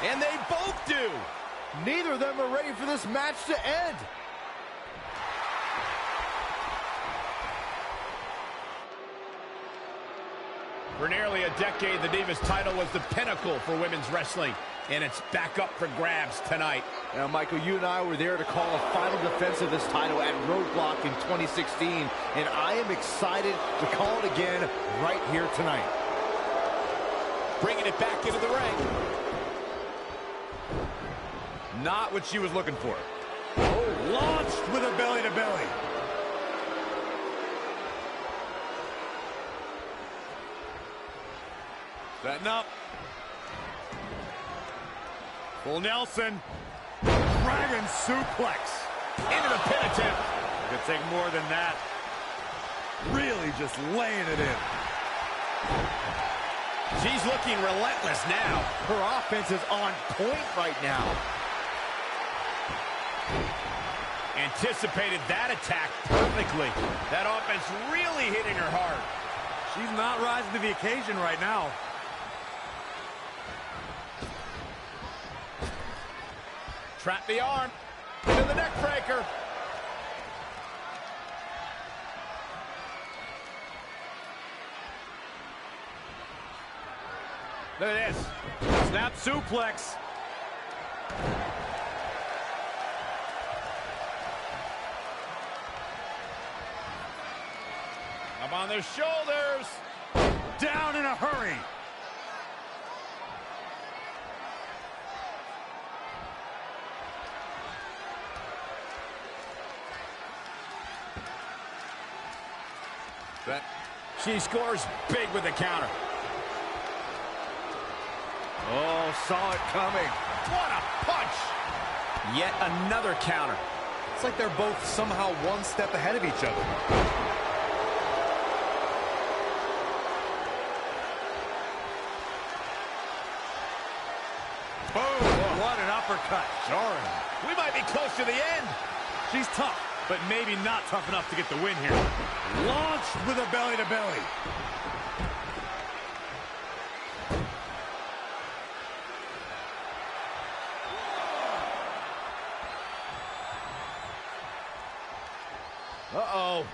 And they both do. Neither of them are ready for this match to end. For nearly a decade, the Divas title was the pinnacle for women's wrestling, and it's back up for grabs tonight. Now, Michael, you and I were there to call a final defense of this title at Roadblock in 2016, and I am excited to call it again right here tonight. Bringing it back into the ring. Not what she was looking for. Oh, launched with a belly-to-belly. Setting up. Full Nelson. Dragon suplex. Into the pin attempt. Could take more than that. Really just laying it in. She's looking relentless now. Her offense is on point right now. Anticipated that attack perfectly. That offense really hitting her hard. She's not rising to the occasion right now. Trap the arm into the neck breaker. Look at this. Snap suplex. Up on their shoulders. Down in a hurry. She scores big with the counter. Oh, saw it coming. What a punch! Yet another counter. It's like they're both somehow one step ahead of each other. Boom! What an uppercut. Jarring. We might be close to the end. She's tough, but maybe not tough enough to get the win here. Launched with a belly-to-belly. Uh-oh.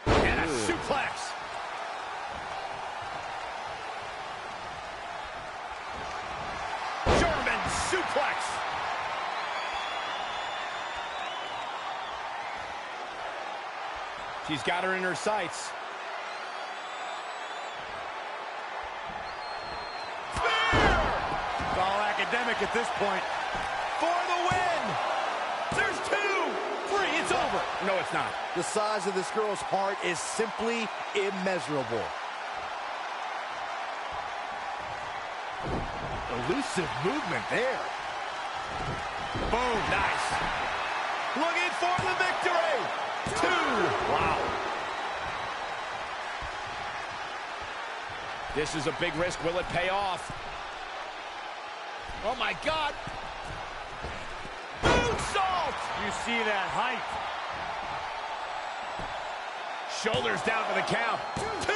And a suplex. German suplex. She's got her in her sights. Spear! It's all academic at this point. For the win! There's 2! 3, it's over! No, it's not. The size of this girl's heart is simply immeasurable. Elusive movement there. Boom, nice. Looking for the victory. 2. Wow. This is a big risk. Will it pay off? Oh, my God. Moonsault. You see that height. Shoulders down for the count. 2.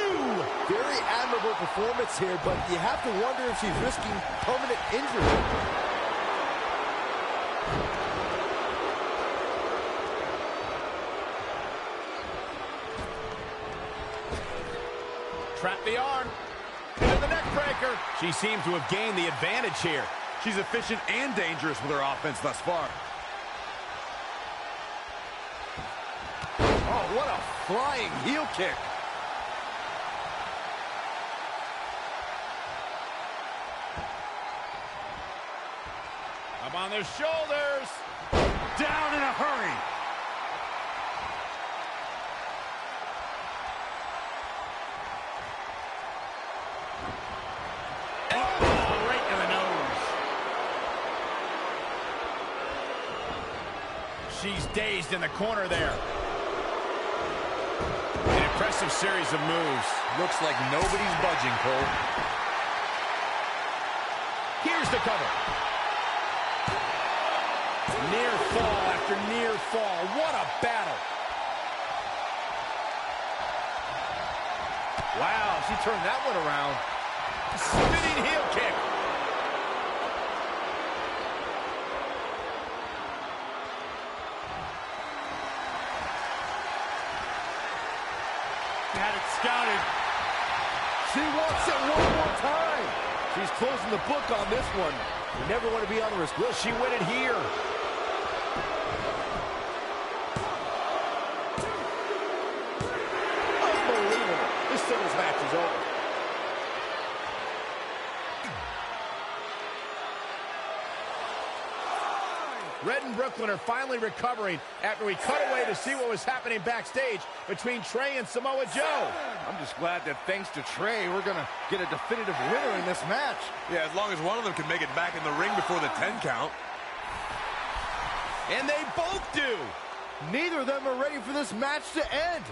Very admirable performance here, but you have to wonder if she's risking permanent injury. Trap the arm. Into the neck breaker. She seems to have gained the advantage here. She's efficient and dangerous with her offense thus far. Oh, what a flying heel kick. Up on their shoulders. Down in a hurry. Oh, right in the nose. She's dazed in the corner there. An impressive series of moves. Looks like nobody's budging, Cole. Here's the cover. Near fall after near fall. What a battle. Wow, she turned that one around. Spinning heel kick. Had it scouted. She wants it one more time. She's closing the book on this one. You never want to be on the risk. Will she win it here? Unbelievable. This singles match is over. Red and Brooklyn are finally recovering after we cut away to see what was happening backstage between Trey and Samoa Joe. I'm just glad that thanks to Trey, we're going to get a definitive winner in this match. Yeah, as long as one of them can make it back in the ring before the 10 count. And they both do. Neither of them are ready for this match to end.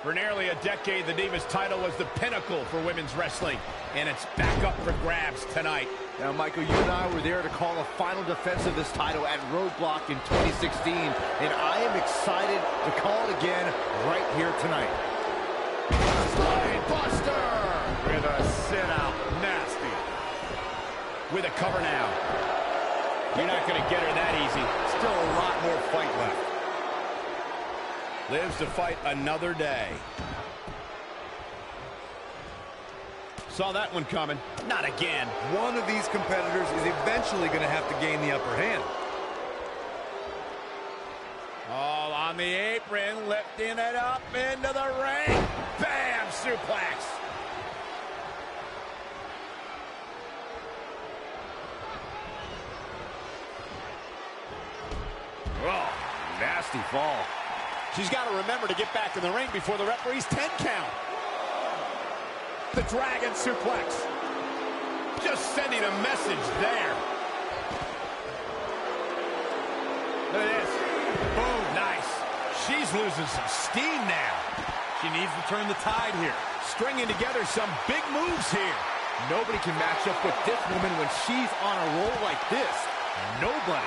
For nearly a decade, the Divas title was the pinnacle for women's wrestling, and it's back up for grabs tonight. Now, Michael, you and I were there to call a final defense of this title at Roadblock in 2016, and I am excited to call it again right here tonight. Slide Buster! With a sit-out. Nasty. With a cover now. You're not going to get her that easy. Still a lot more fight left. Lives to fight another day. Saw that one coming. Not again. One of these competitors is eventually going to have to gain the upper hand. All on the apron, lifting it up into the ring. Bam! Suplex. Oh, nasty fall. She's got to remember to get back in the ring before the referee's 10 count. The dragon suplex. Just sending a message there. Look at this. Boom, nice. She's losing some steam now. She needs to turn the tide here. Stringing together some big moves here. Nobody can match up with this woman when she's on a roll like this. Nobody.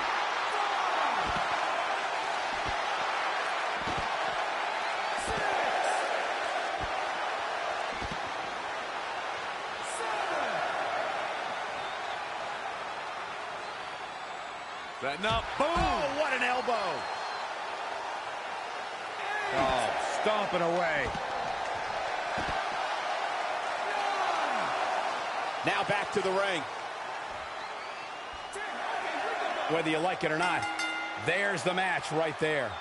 Setting up. Boom! Oh, what an elbow. Oh, stomping away. Now back to the ring. Whether you like it or not, there's the match right there.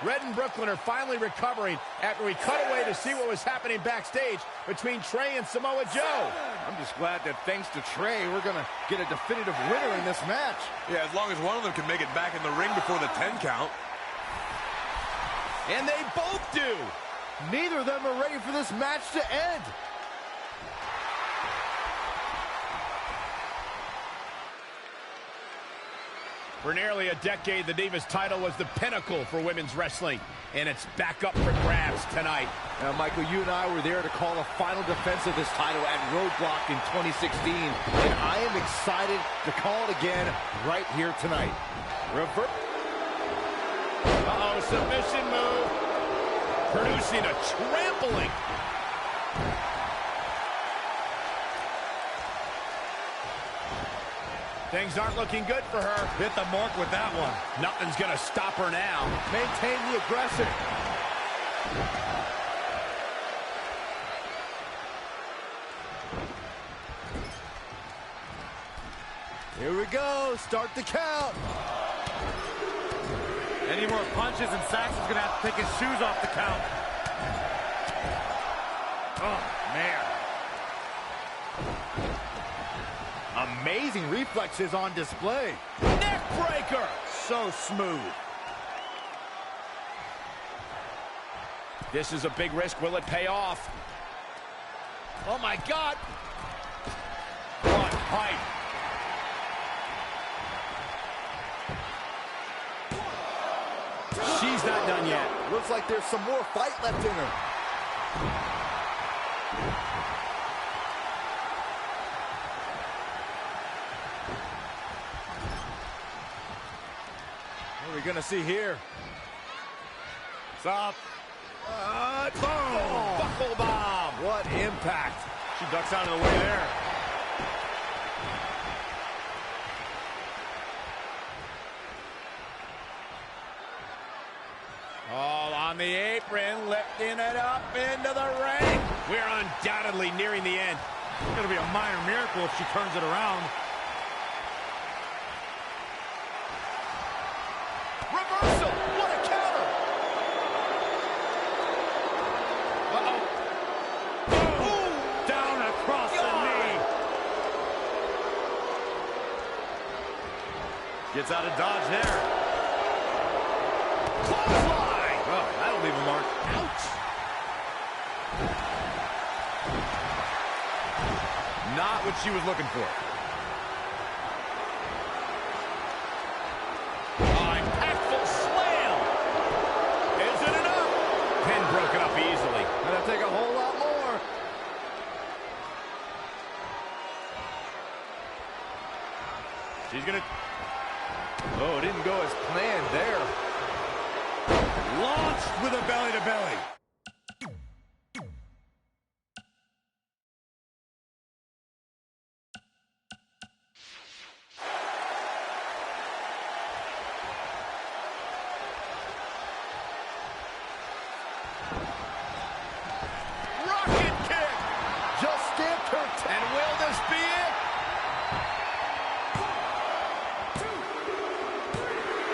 Red and Brooklyn are finally recovering after we cut away to see what was happening backstage between Trey and Samoa Joe. I'm just glad that thanks to Trey, we're going to get a definitive winner in this match. Yeah, as long as one of them can make it back in the ring before the 10 count. And they both do. Neither of them are ready for this match to end. For nearly a decade, the Divas title was the pinnacle for women's wrestling, and it's back up for grabs tonight. Now, Michael, you and I were there to call a final defense of this title at Roadblock in 2016, and I am excited to call it again right here tonight. Uh-oh, submission move, producing a trampling. Things aren't looking good for her. Hit the mark with that one. Nothing's going to stop her now. Maintain the aggression. Here we go. Start the count. Any more punches and Saxon's going to have to take his shoes off the count. Oh, man. Amazing reflexes on display. Neck breaker. So smooth. This is a big risk. Will it pay off? Oh, my God. What height. She's not done yet. Looks like there's some more fight left in her. What are we gonna see here? Stop. Boom! Buckle bomb. What impact. She ducks out of the way there. All on the apron, lifting it up into the ring. We're undoubtedly nearing the end. It's going to be a minor miracle if she turns it around. Reversal! What a counter! Uh-oh. Boom! Down across the knee. Gets out of dodge there. Clothesline! Oh, that'll leave a mark. Ouch! Not what she was looking for. Impactful slam! Isn't enough? Pin broken up easily. Gonna take a whole lot more. She's going to... Oh, it didn't go as planned there. Launched with a belly-to-belly. Rocket kick! Just stamped her. And will this be it?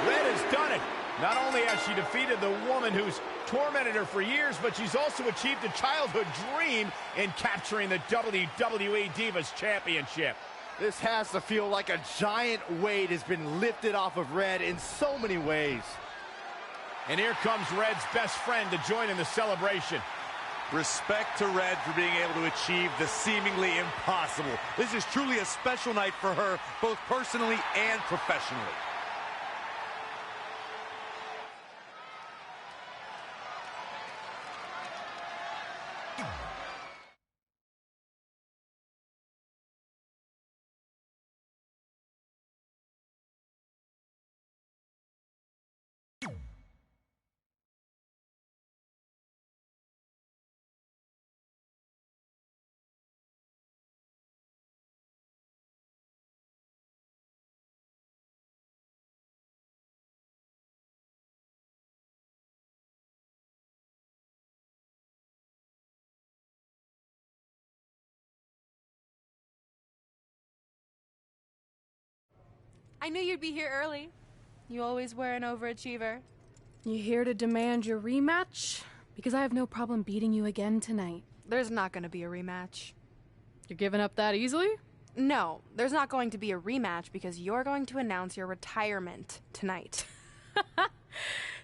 Red has done it. Not only has she defeated the woman who's tormented her for years, but she's also achieved a childhood dream in capturing the WWE Divas Championship. This has to feel like a giant weight has been lifted off of Red in so many ways. And here comes Red's best friend to join in the celebration. Respect to Red for being able to achieve the seemingly impossible. This is truly a special night for her, both personally and professionally. I knew you'd be here early. You always were an overachiever. You here to demand your rematch? Because I have no problem beating you again tonight. There's not going to be a rematch. You're giving up that easily? No, there's not going to be a rematch because you're going to announce your retirement tonight.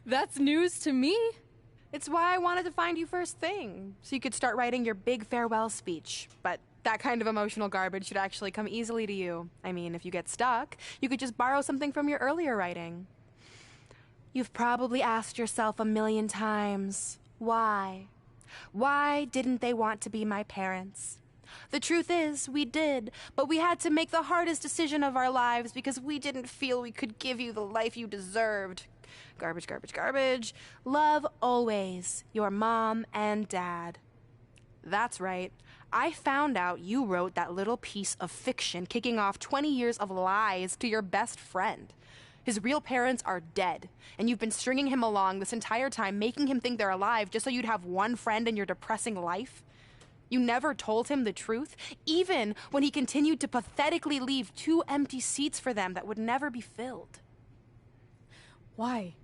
That's news to me. It's why I wanted to find you first thing, so you could start writing your big farewell speech. But that kind of emotional garbage should actually come easily to you. I mean, if you get stuck, you could just borrow something from your earlier writing. You've probably asked yourself a million times, why? Why didn't they want to be my parents? The truth is, we did, but we had to make the hardest decision of our lives because we didn't feel we could give you the life you deserved. Garbage, garbage, garbage. Love always, your mom and dad. That's right. I found out you wrote that little piece of fiction kicking off 20 years of lies to your best friend. His real parents are dead, and you've been stringing him along this entire time, making him think they're alive just so you'd have one friend in your depressing life. You never told him the truth, even when he continued to pathetically leave 2 empty seats for them that would never be filled. Why?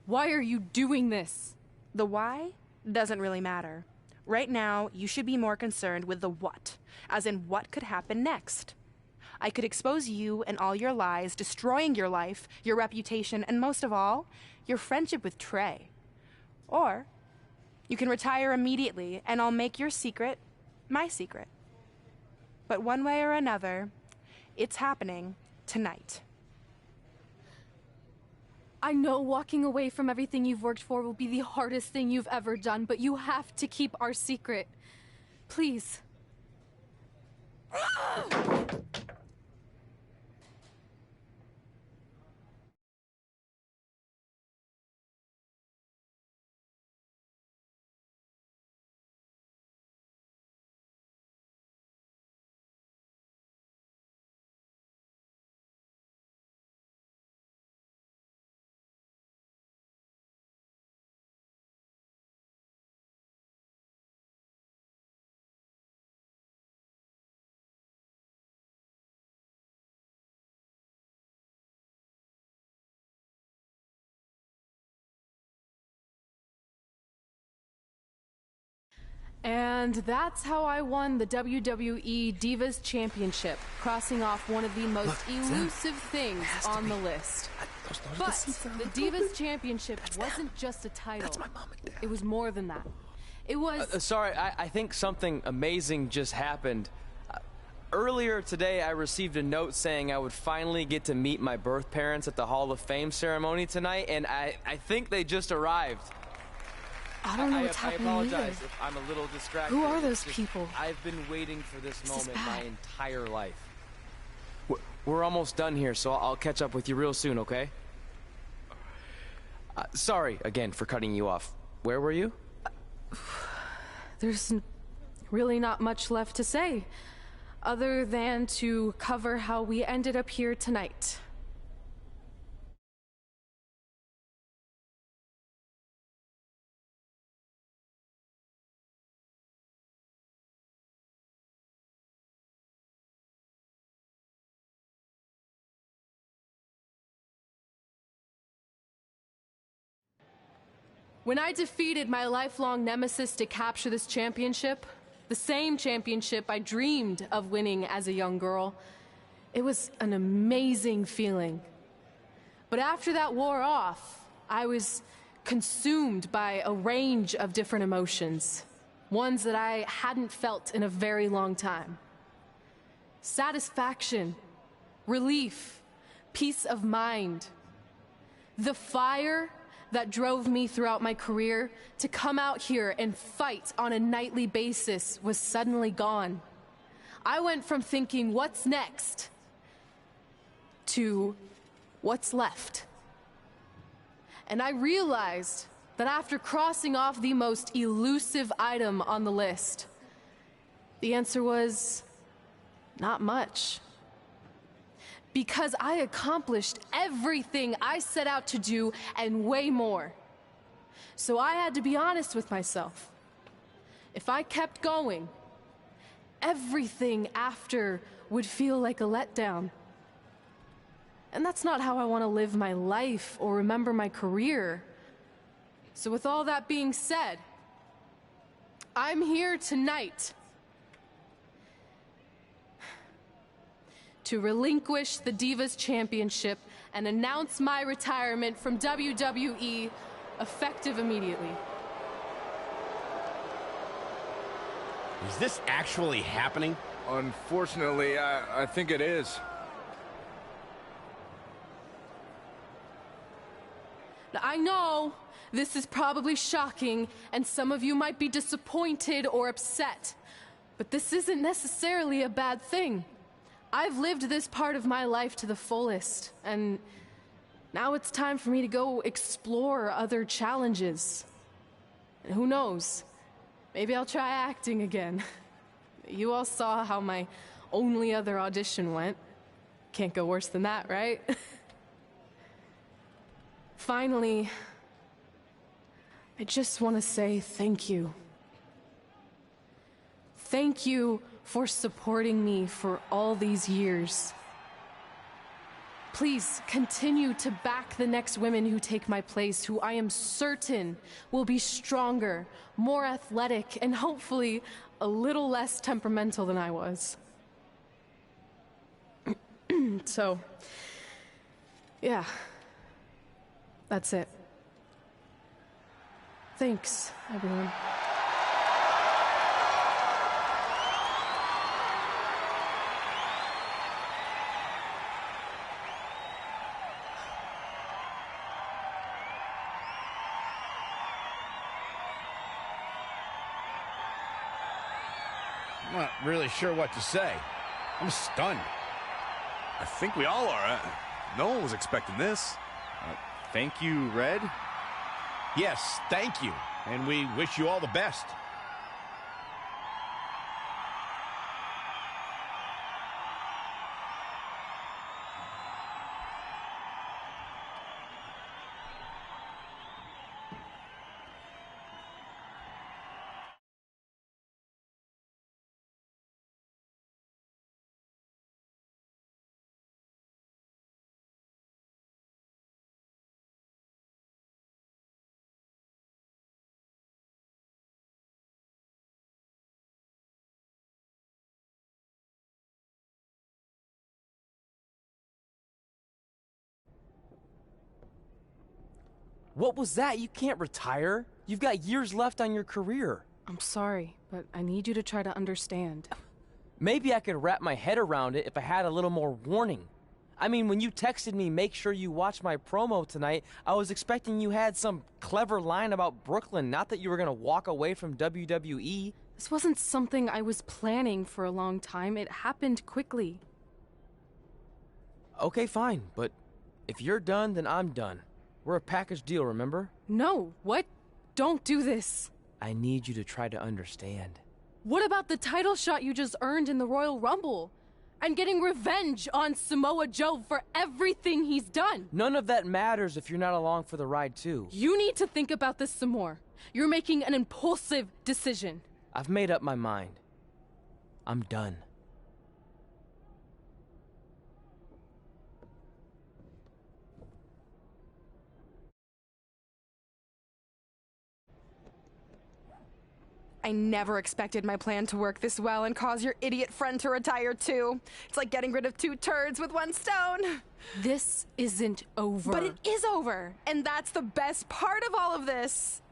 Why are you doing this? The why doesn't really matter. Right now, you should be more concerned with the what, as in what could happen next. I could expose you and all your lies, destroying your life, your reputation, and most of all, your friendship with Trey. Or you can retire immediately, and I'll make your secret my secret. But one way or another, it's happening tonight. I know walking away from everything you've worked for will be the hardest thing you've ever done, but you have to keep our secret. Please. And that's how I won the WWE Divas Championship, crossing off one of the most elusive things on the list. But the Divas Championship wasn't just a title. That's my mom and dad. It was more than that. It was... Sorry, I think something amazing just happened. Earlier today, I received a note saying I would finally get to meet my birth parents at the Hall of Fame ceremony tonight, and I think they just arrived. I don't know what's happening I apologize either. if I'm a little distracted. Who are those people? I've been waiting for this moment my entire life. We're almost done here, so I'll catch up with you real soon, okay? Sorry, again, for cutting you off. Where were you? There's really not much left to say, other than to cover how we ended up here tonight. When I defeated my lifelong nemesis to capture this championship, the same championship I dreamed of winning as a young girl, it was an amazing feeling. But after that wore off, I was consumed by a range of different emotions, ones that I hadn't felt in a very long time. Satisfaction, relief, peace of mind. The fire that drove me throughout my career to come out here and fight on a nightly basis was suddenly gone. I went from thinking, what's next, to what's left. And I realized that after crossing off the most elusive item on the list, the answer was not much. Because I accomplished everything I set out to do and way more. So I had to be honest with myself. If I kept going, everything after would feel like a letdown. And that's not how I want to live my life or remember my career. So with all that being said, I'm here tonight to relinquish the Divas Championship and announce my retirement from WWE, effective immediately. Is this actually happening? Unfortunately, I think it is. Now, I know this is probably shocking, and some of you might be disappointed or upset, but this isn't necessarily a bad thing. I've lived this part of my life to the fullest, and now it's time for me to go explore other challenges. And who knows, maybe I'll try acting again. You all saw how my only other audition went. Can't go worse than that, right? Finally, I just want to say thank you. Thank you for supporting me for all these years. Please continue to back the next women who take my place, who I am certain will be stronger, more athletic, and hopefully a little less temperamental than I was. So, yeah, that's it. Thanks, everyone. I'm not really sure what to say. I'm stunned. I think we all are. No one was expecting this. Thank you, Red. Yes, thank you. And we wish you all the best. What was that? You can't retire. You've got years left on your career. I'm sorry, but I need you to try to understand. Maybe I could wrap my head around it if I had a little more warning. I mean, when you texted me, make sure you watch my promo tonight, I was expecting you had some clever line about Brooklyn, not that you were going to walk away from WWE. This wasn't something I was planning for a long time. It happened quickly. Okay, fine, but if you're done, then I'm done. We're a package deal, remember? No, what? Don't do this. I need you to try to understand. What about the title shot you just earned in the Royal Rumble? And getting revenge on Samoa Joe for everything he's done? None of that matters if you're not along for the ride, too. You need to think about this some more. You're making an impulsive decision. I've made up my mind. I'm done. I never expected my plan to work this well and cause your idiot friend to retire too. It's like getting rid of 2 turds with 1 stone. This isn't over. But it is over, and that's the best part of all of this.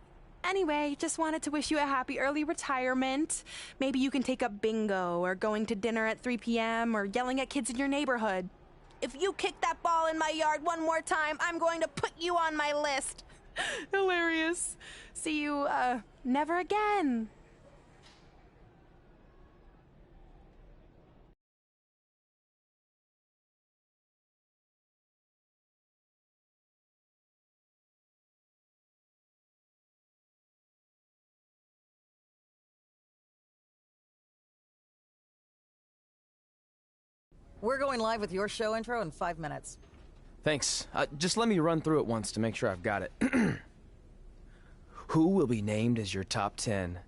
Anyway, just wanted to wish you a happy early retirement. Maybe you can take up bingo or going to dinner at 3 p.m. or yelling at kids in your neighborhood. If you kick that ball in my yard one more time, I'm going to put you on my list. Hilarious. See you, never again. We're going live with your show intro in 5 minutes. Thanks. Just let me run through it once to make sure I've got it. Who will be named as your top 10?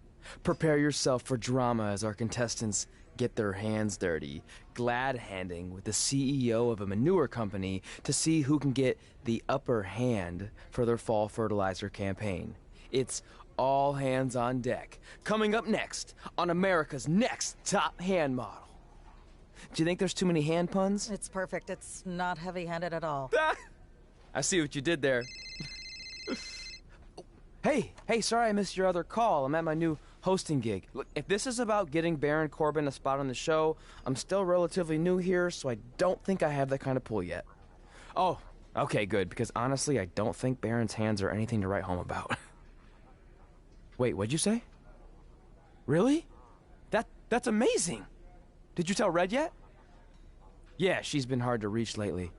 Prepare yourself for drama as our contestants get their hands dirty, glad-handing with the CEO of a manure company to see who can get the upper hand for their fall fertilizer campaign. It's all hands on deck. Coming up next on America's Next Top Hand Model. Do you think there's too many hand puns? It's perfect. It's not heavy-handed at all. I see what you did there. Hey, sorry I missed your other call. I'm at my new hosting gig. Look, if this is about getting Baron Corbin a spot on the show, I'm still relatively new here, so I don't think I have that kind of pull yet. Oh, okay, good, because honestly, I don't think Baron's hands are anything to write home about. Wait, what'd you say? Really? That's amazing! Did you tell Red yet? Yeah, she's been hard to reach lately.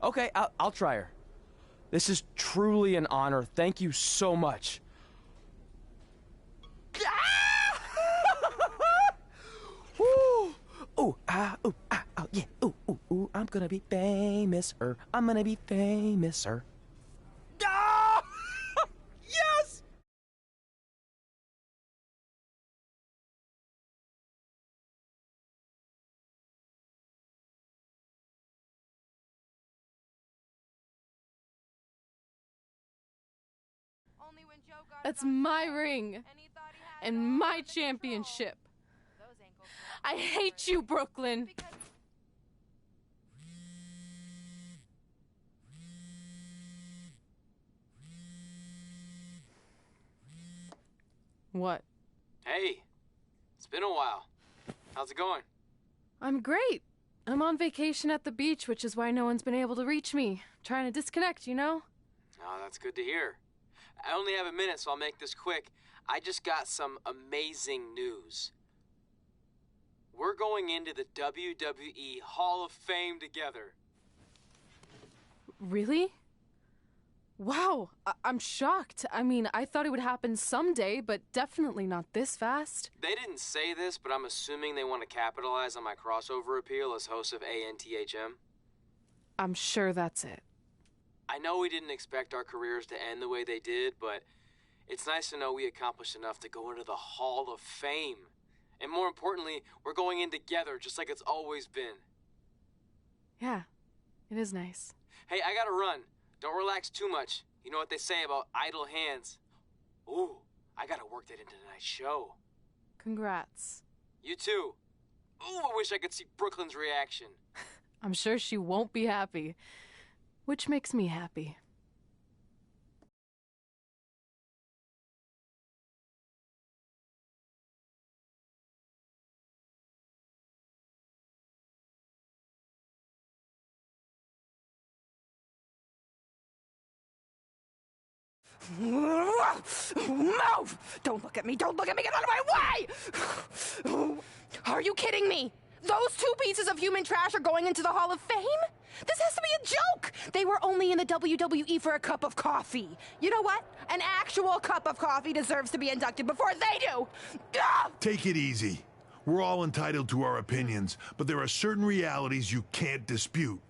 Okay, I'll try her. This is truly an honor. Thank you so much. Ooh, ooh, yeah, ooh, I'm gonna be famous, I'm gonna be famous, Ah! Yes! That's my ring and my championship. I hate you, Brooklyn. What? Hey, it's been a while. How's it going? I'm great. I'm on vacation at the beach, which is why no one's been able to reach me. Trying to disconnect, you know? Oh, that's good to hear. I only have a minute, so I'll make this quick. I just got some amazing news. We're going into the WWE Hall of Fame together. Really? Wow, I'm shocked. I mean, I thought it would happen someday, but definitely not this fast. They didn't say this, but I'm assuming they want to capitalize on my crossover appeal as host of ANTHM. I'm sure that's it. I know we didn't expect our careers to end the way they did, but it's nice to know we accomplished enough to go into the Hall of Fame. And more importantly, we're going in together, just like it's always been. Yeah, it is nice. Hey, I gotta run. Don't relax too much. You know what they say about idle hands. Ooh, I gotta work that into tonight's show. Congrats. You too. Ooh, I wish I could see Brooklyn's reaction. I'm sure she won't be happy, which makes me happy. Move! Don't look at me! Don't look at me! Get out of my way! Are you kidding me? Those two pieces of human trash are going into the Hall of Fame? This has to be a joke! They were only in the WWE for a cup of coffee. You know what? An actual cup of coffee deserves to be inducted before they do! Take it easy. We're all entitled to our opinions, but there are certain realities you can't dispute.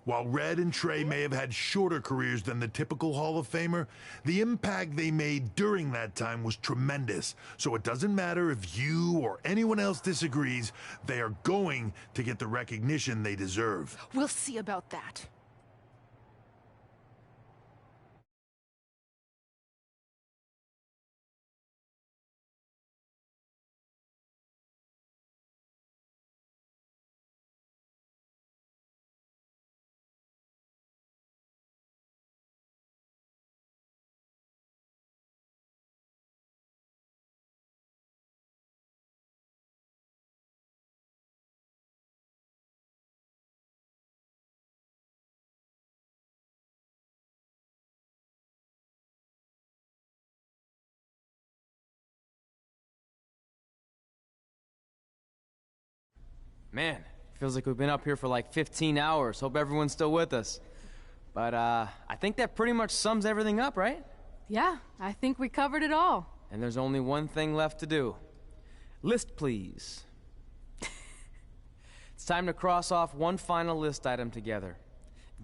While Red and Trey may have had shorter careers than the typical Hall of Famer, the impact they made during that time was tremendous. So it doesn't matter if you or anyone else disagrees, they are going to get the recognition they deserve. We'll see about that. Man, feels like we've been up here for like 15 hours. Hope everyone's still with us. But I think that pretty much sums everything up, right? Yeah, I think we covered it all. And there's only one thing left to do. List, please. It's time to cross off one final list item together.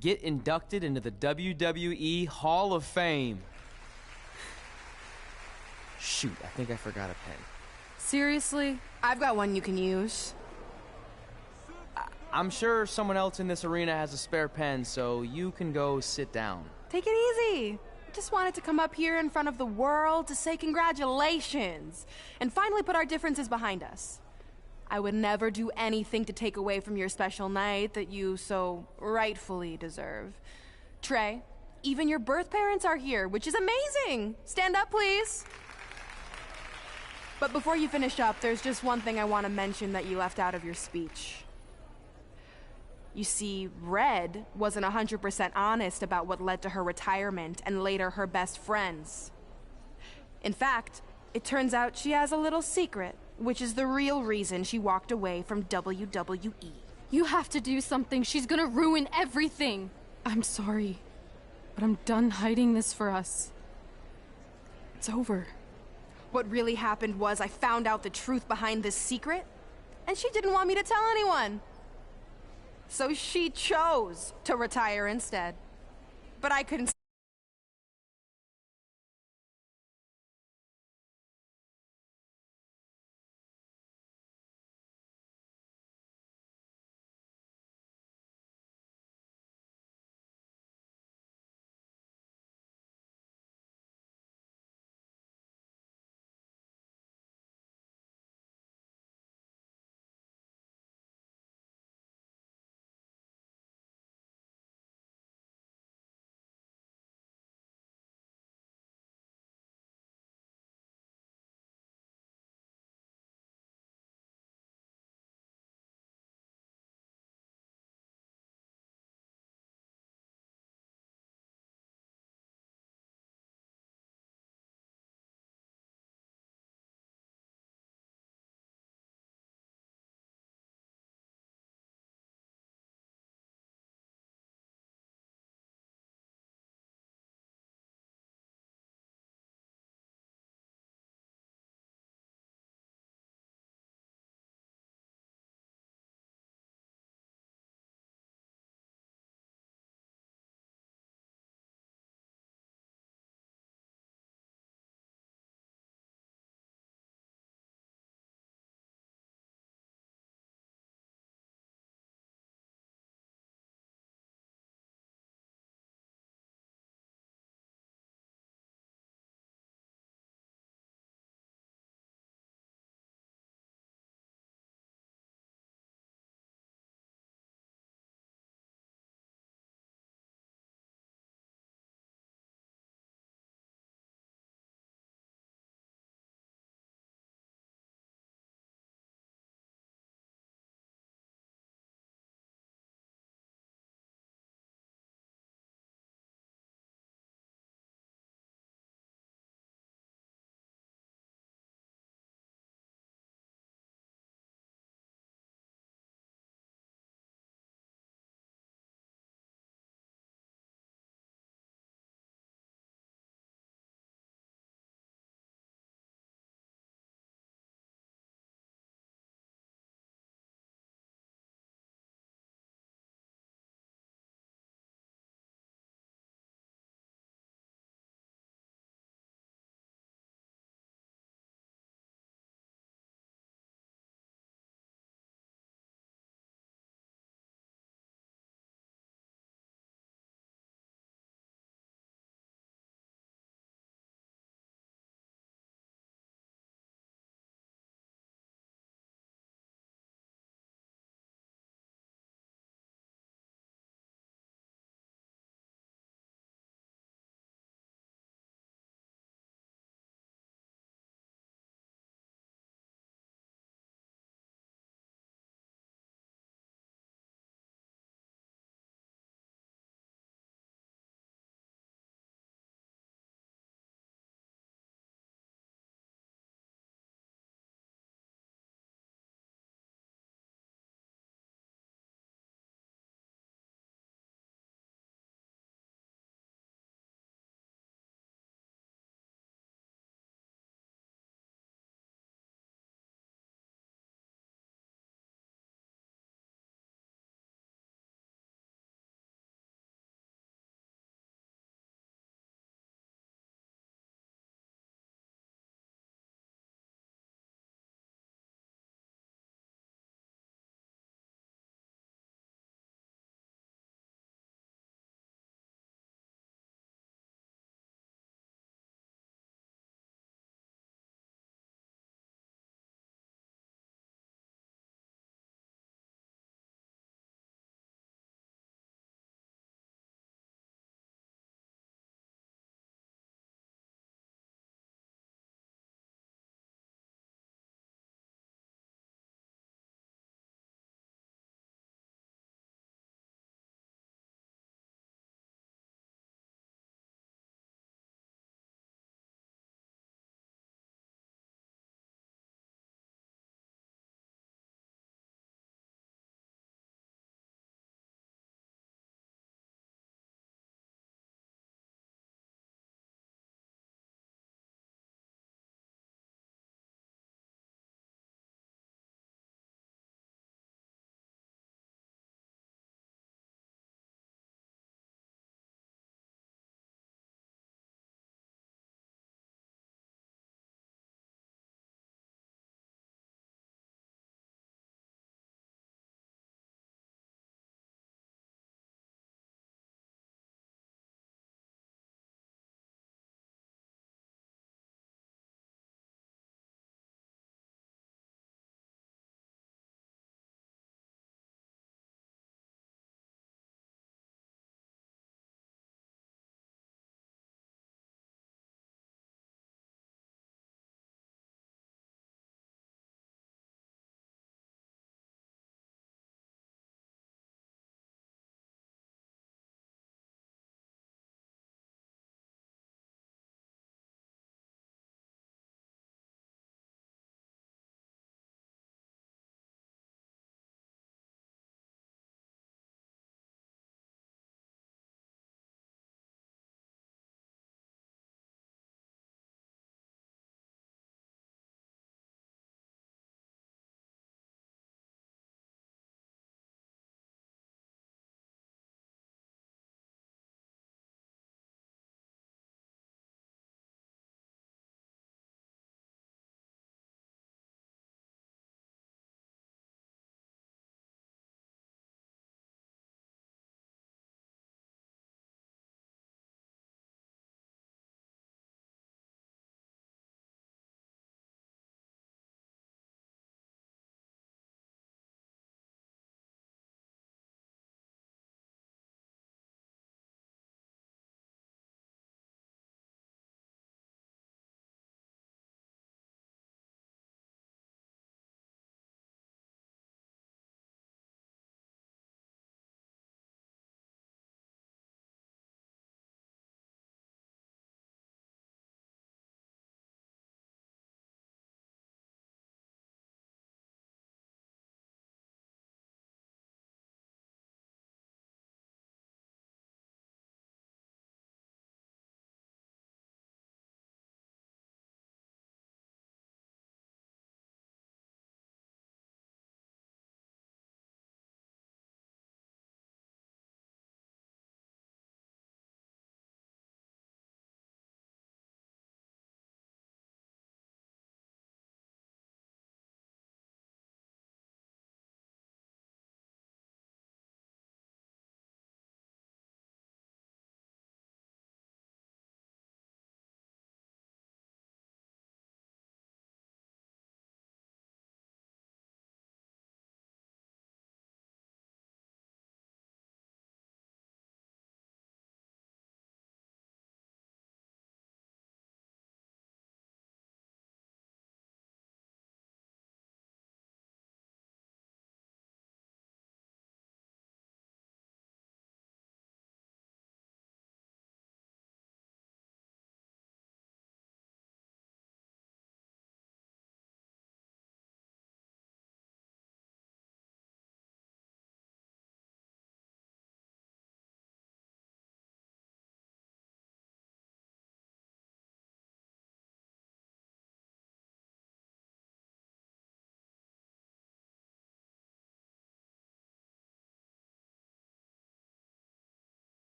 Get inducted into the WWE Hall of Fame. Shoot, I think I forgot a pen. Seriously? I've got one you can use. I'm sure someone else in this arena has a spare pen, so you can go sit down. Take it easy. Just wanted to come up here in front of the world to say congratulations and finally put our differences behind us. I would never do anything to take away from your special night that you so rightfully deserve. Trey, even your birth parents are here, which is amazing. Stand up, please. But before you finish up, there's just one thing I want to mention that you left out of your speech. You see, Red wasn't 100% honest about what led to her retirement and later her best friends. In fact, it turns out she has a little secret, which is the real reason she walked away from WWE. You have to do something. She's gonna ruin everything. I'm sorry, but I'm done hiding this for us. It's over. What really happened was I found out the truth behind this secret, and she didn't want me to tell anyone. So she chose to retire instead. But I couldn't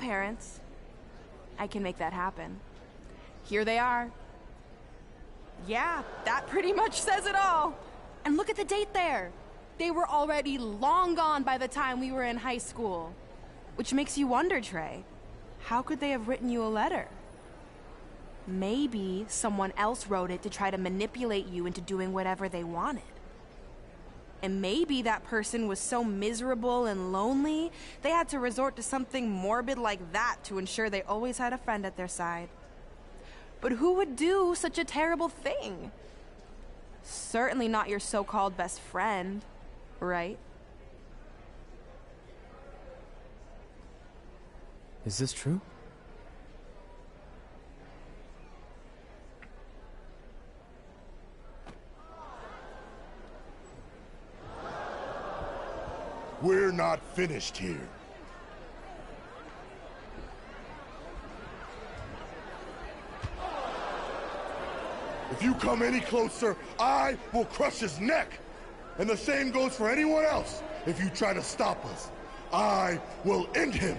parents. I can make that happen. Here they are. Yeah, that pretty much says it all. And look at the date there. They were already long gone by the time we were in high school. Which makes you wonder, Trey, how could they have written you a letter? Maybe someone else wrote it to try to manipulate you into doing whatever they wanted. And maybe that person was so miserable and lonely, they had to resort to something morbid like that to ensure they always had a friend at their side. But who would do such a terrible thing? Certainly not your so-called best friend, right? Is this true? We're not finished here. If you come any closer, I will crush his neck. And the same goes for anyone else. If you try to stop us, I will end him.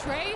Trey?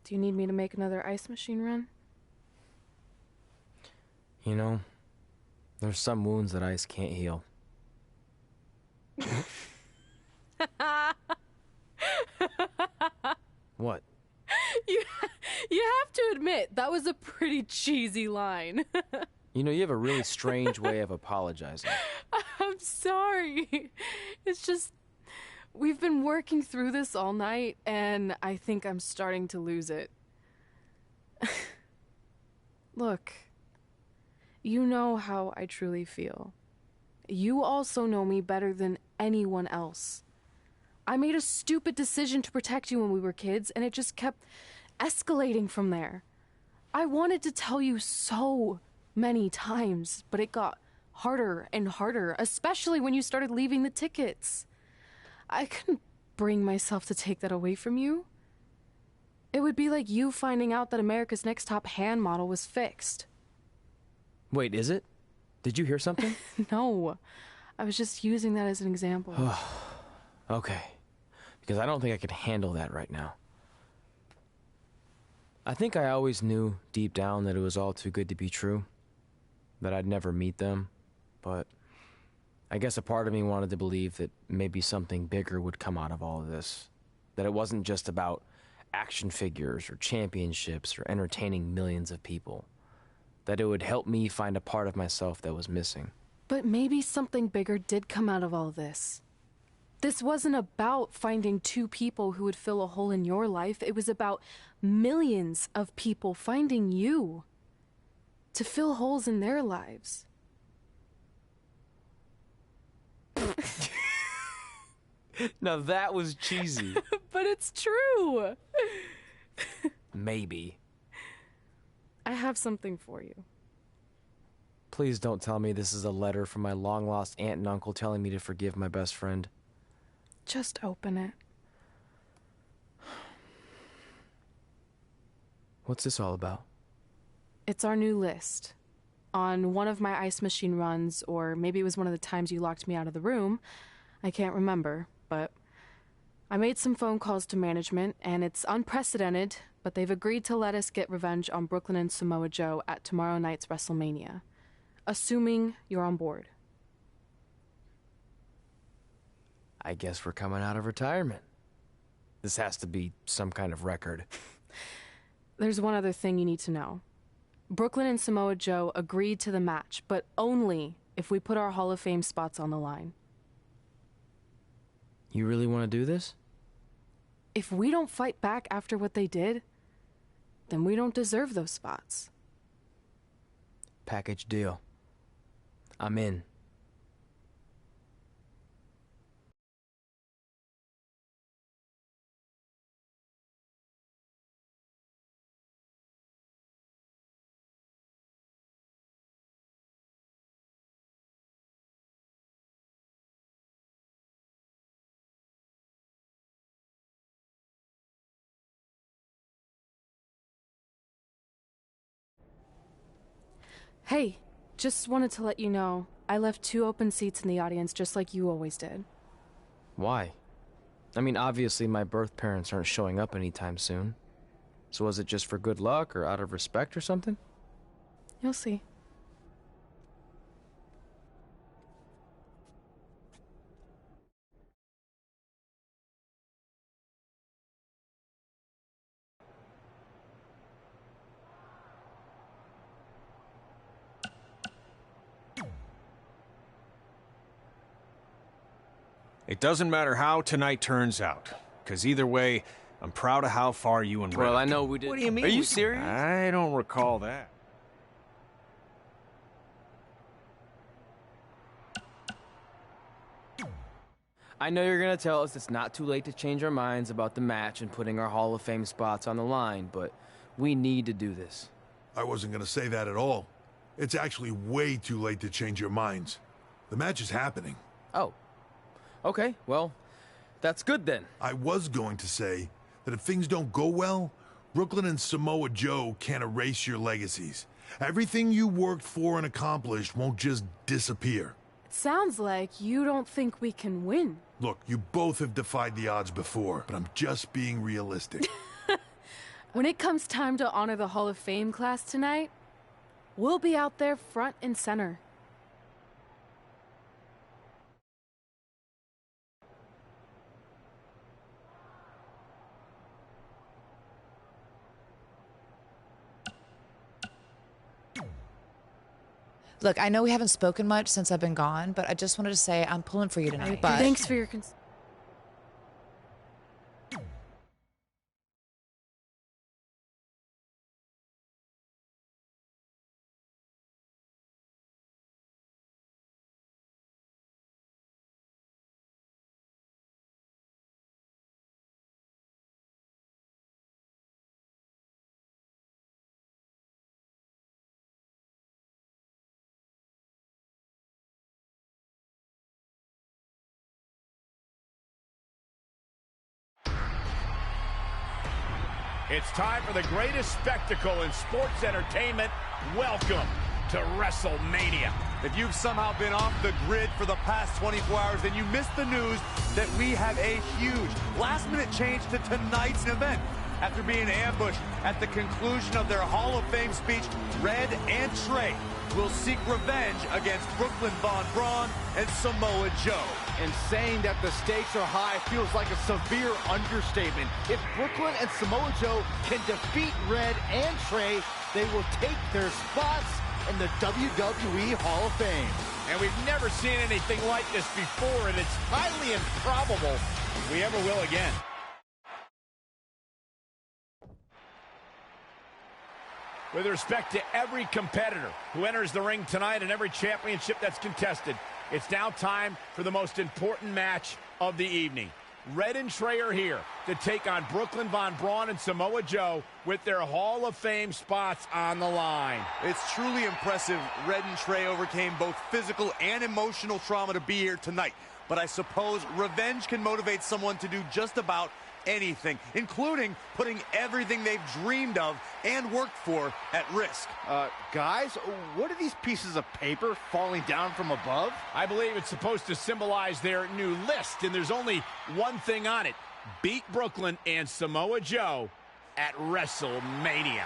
Do you need me to make another ice machine run? You know, there's some wounds that ice can't heal. What? You have to admit, that was a pretty cheesy line. You know, you have a really strange way of apologizing. I'm sorry. It's just, we've been working through this all night, and I think I'm starting to lose it. Look, you know how I truly feel. You also know me better than anyone else. I made a stupid decision to protect you when we were kids, and it just kept escalating from there. I wanted to tell you so many times, but it got harder and harder, especially when you started leaving the tickets. I couldn't bring myself to take that away from you. It would be like you finding out that America's Next Top Hand model was fixed. Wait, is it? Did you hear something? No, I was just using that as an example. Okay, because I don't think I could handle that right now. I think I always knew deep down that it was all too good to be true, that I'd never meet them, but I guess a part of me wanted to believe that maybe something bigger would come out of all of this, that it wasn't just about action figures or championships or entertaining millions of people, that it would help me find a part of myself that was missing. But maybe something bigger did come out of all of this. This wasn't about finding two people who would fill a hole in your life. It was about millions of people finding you to fill holes in their lives. Now that was cheesy. But it's true. Maybe. I have something for you. Please don't tell me this is a letter from my long-lost aunt and uncle telling me to forgive my best friend. Just open it. What's this all about? It's our new list. On one of my ice machine runs, or maybe it was one of the times you locked me out of the room, I can't remember, but I made some phone calls to management, and it's unprecedented, but they've agreed to let us get revenge on Brooklyn and Samoa Joe at tomorrow night's WrestleMania, assuming you're on board. I guess we're coming out of retirement. This has to be some kind of record. There's one other thing you need to know. Brooklyn and Samoa Joe agreed to the match, but only if we put our Hall of Fame spots on the line. You really want to do this? If we don't fight back after what they did, then we don't deserve those spots. Package deal. I'm in. Hey, just wanted to let you know, I left 2 open seats in the audience just like you always did. Why? I mean, obviously my birth parents aren't showing up anytime soon. So was it just for good luck or out of respect or something? You'll see. It doesn't matter how tonight turns out, because either way, I'm proud of how far you and Red Well, I have know come. we did. What do you mean? Are you serious? I don't recall that. I know you're gonna tell us it's not too late to change our minds about the match and putting our Hall of Fame spots on the line, but we need to do this. I wasn't going to say that at all. It's actually way too late to change your minds. The match is happening. Oh. Okay, well, that's good then. I was going to say that if things don't go well, Brooklyn and Samoa Joe can't erase your legacies. Everything you worked for and accomplished won't just disappear. It sounds like you don't think we can win. Look, you both have defied the odds before, but I'm just being realistic. When it comes time to honor the Hall of Fame class tonight, we'll be out there front and center. Look, I know we haven't spoken much since I've been gone, but I just wanted to say I'm pulling for you tonight. But Thanks for your It's time for the greatest spectacle in sports entertainment. Welcome to WrestleMania. If you've somehow been off the grid for the past 24 hours, then you missed the news that we have a huge last-minute change to tonight's event. After being ambushed at the conclusion of their Hall of Fame speech, Red and Trey will seek revenge against Brooklyn Von Braun and Samoa Joe. And saying that the stakes are high feels like a severe understatement. If Brooklyn and Samoa Joe can defeat Red and Trey, they will take their spots in the WWE Hall of Fame. And we've never seen anything like this before, and it's highly improbable we ever will again. With respect to every competitor who enters the ring tonight and every championship that's contested, it's now time for the most important match of the evening. Red and Trey are here to take on Brooklyn Von Braun and Samoa Joe with their Hall of Fame spots on the line. It's truly impressive Red and Trey overcame both physical and emotional trauma to be here tonight. But I suppose revenge can motivate someone to do just about anything, including putting everything they've dreamed of and worked for at risk. Guys, what are these pieces of paper falling down from above? I believe it's supposed to symbolize their new list, and there's only one thing on it. Beat Brooklyn and Samoa Joe at WrestleMania.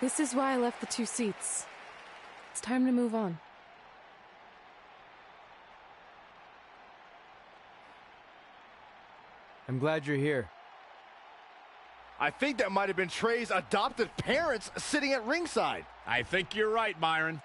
This is why I left the 2 seats. It's time to move on. I'm glad you're here. I think that might have been Trey's adopted parents sitting at ringside. I think you're right, Myron.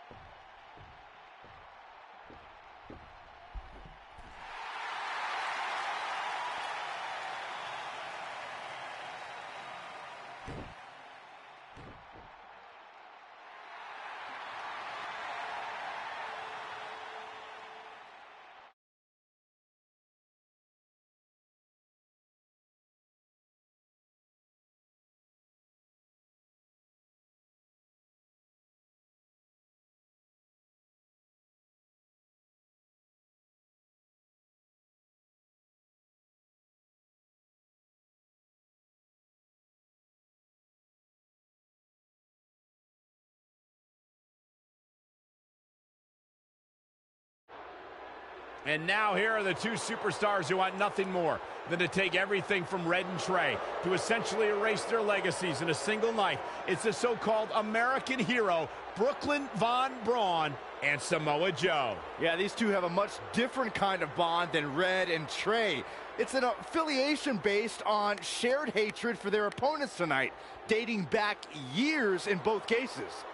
And now here are the two superstars who want nothing more than to take everything from Red and Trey to essentially erase their legacies in a single night. It's the so-called American hero, Brooklyn Von Braun and Samoa Joe. Yeah, these two have a much different kind of bond than Red and Trey. It's an affiliation based on shared hatred for their opponents tonight, dating back years in both cases.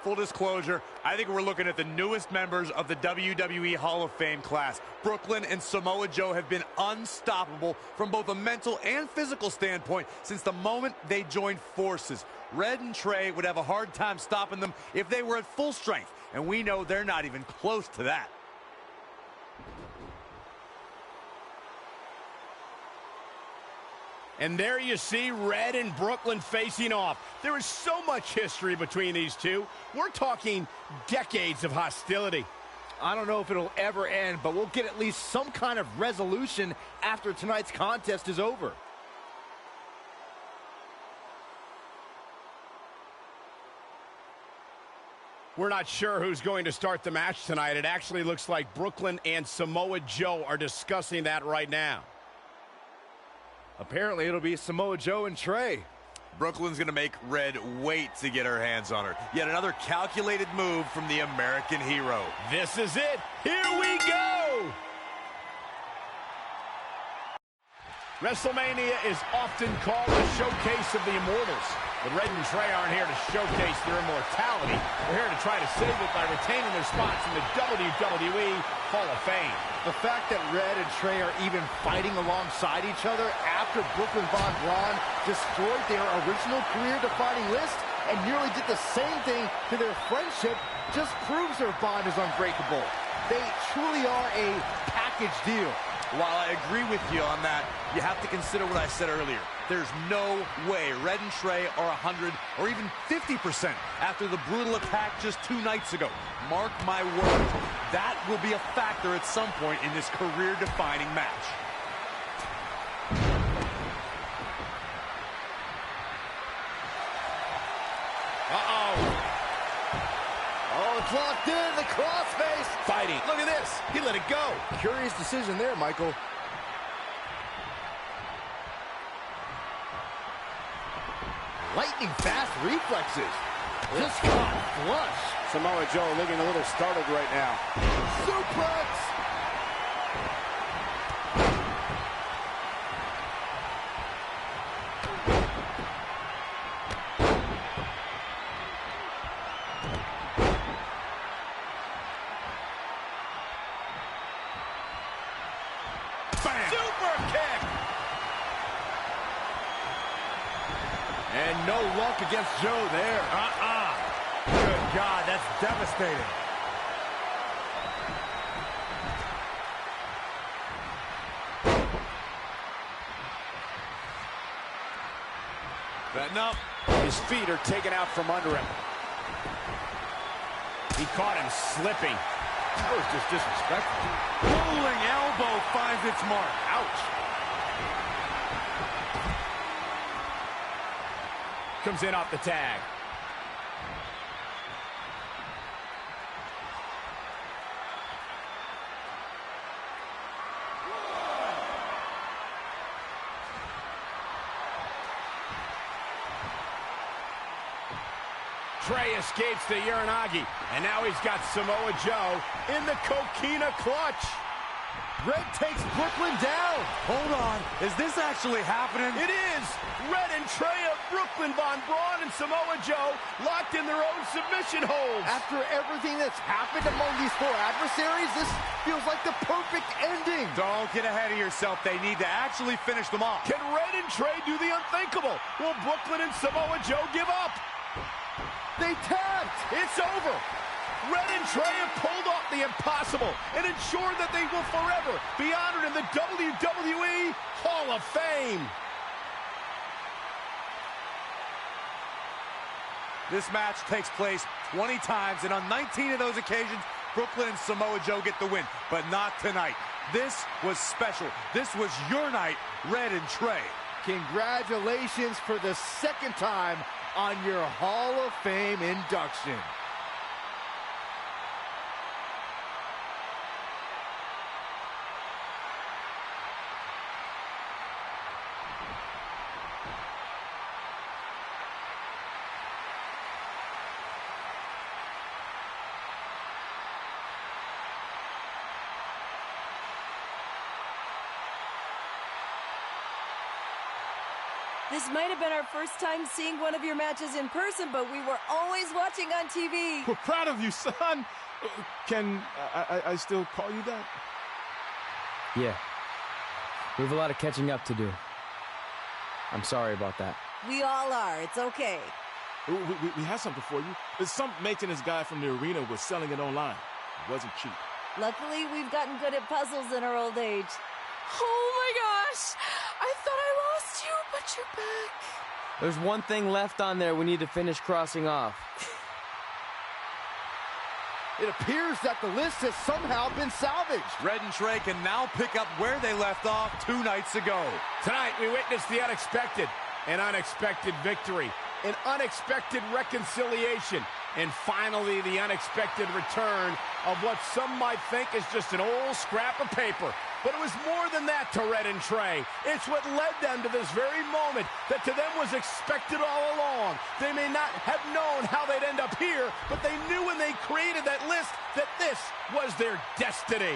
Full disclosure, I think we're looking at the newest members of the WWE Hall of Fame class. Brooklyn and Samoa Joe have been unstoppable from both a mental and physical standpoint since the moment they joined forces. Red and Trey would have a hard time stopping them if they were at full strength, and we know they're not even close to that. And there you see Red and Brooklyn facing off. There is so much history between these two. We're talking decades of hostility. I don't know if it'll ever end, but we'll get at least some kind of resolution after tonight's contest is over. We're not sure who's going to start the match tonight. It actually looks like Brooklyn and Samoa Joe are discussing that right now. Apparently, it'll be Samoa Joe and Trey. Brooklyn's going to make Red wait to get her hands on her. Yet another calculated move from the American hero. This is it. Here we go. WrestleMania is often called a showcase of the immortals. But Red and Trey aren't here to showcase their immortality. They're here to try to save it by retaining their spots in the WWE Hall of Fame. The fact that Red and Trey are even fighting alongside each other after Brooklyn Von Braun destroyed their original career-defining list and nearly did the same thing to their friendship just proves their bond is unbreakable. They truly are a package deal. While I agree with you on that, you have to consider what I said earlier. There's no way Red and Trey are 100 or even 50% after the brutal attack just 2 nights ago. Mark my words, that will be a factor at some point in this career-defining match. Uh-oh. Oh, it's locked in, the crossface. Fighting. Look at this. He let it go. Curious decision there, Michael. Lightning fast reflexes. Just caught flush. Samoa Joe looking a little startled right now. Suplex. Bam. Super kick. And no luck against Joe there. Good God, that's devastating. Betting up. His feet are taken out from under him. He caught him slipping. That was just disrespectful. Rolling elbow finds its mark. Ouch. Comes in off the tag. Trey escapes the Uranagi, and now he's got Samoa Joe in the Coquina clutch. Red takes Brooklyn down. Hold on, is this actually happening? It is! Red and Trey of Brooklyn Von Braun and Samoa Joe locked in their own submission holds. After everything that's happened among these 4 adversaries, this feels like the perfect ending. Don't get ahead of yourself. They need to actually finish them off. Can Red and Trey do the unthinkable? Will Brooklyn and Samoa Joe give up? They tapped. It's over. Red and Trey have pulled off the impossible and ensured that they will forever be honored in the WWE Hall of Fame. This match takes place 20 times, and on 19 of those occasions, Brooklyn and Samoa Joe get the win, but not tonight. This was special. This was your night, Red and Trey. Congratulations for the 2nd time on your Hall of Fame induction. This might have been our first time seeing one of your matches in person, but we were always watching on TV. We're proud of you, son. Can I still call you that? Yeah. We have a lot of catching up to do. I'm sorry about that. We all are. It's okay. We have something for you. Some maintenance guy from the arena was selling it online. It wasn't cheap. Luckily, we've gotten good at puzzles in our old age. Oh my gosh! I thought I lost you, but you're back. There's one thing left on there we need to finish crossing off. It appears that the list has somehow been salvaged. Red and Trey can now pick up where they left off 2 nights ago. Tonight, we witnessed the unexpected, an unexpected victory, an unexpected reconciliation, and finally the unexpected return of what some might think is just an old scrap of paper. But it was more than that to Red and Trey. It's what led them to this very moment that to them was expected all along. They may not have known how they'd end up here, but they knew when they created that list that this was their destiny.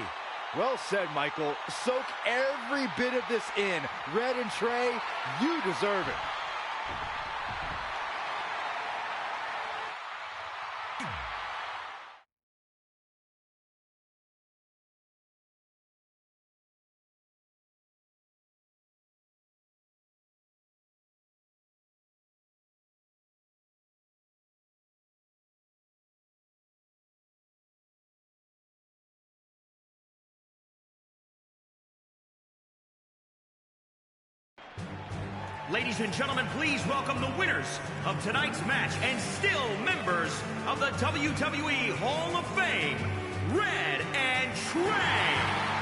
Well said, Michael. Soak every bit of this in. Red and Trey, you deserve it. Ladies and gentlemen, please welcome the winners of tonight's match and still members of the WWE Hall of Fame, Red and Trey.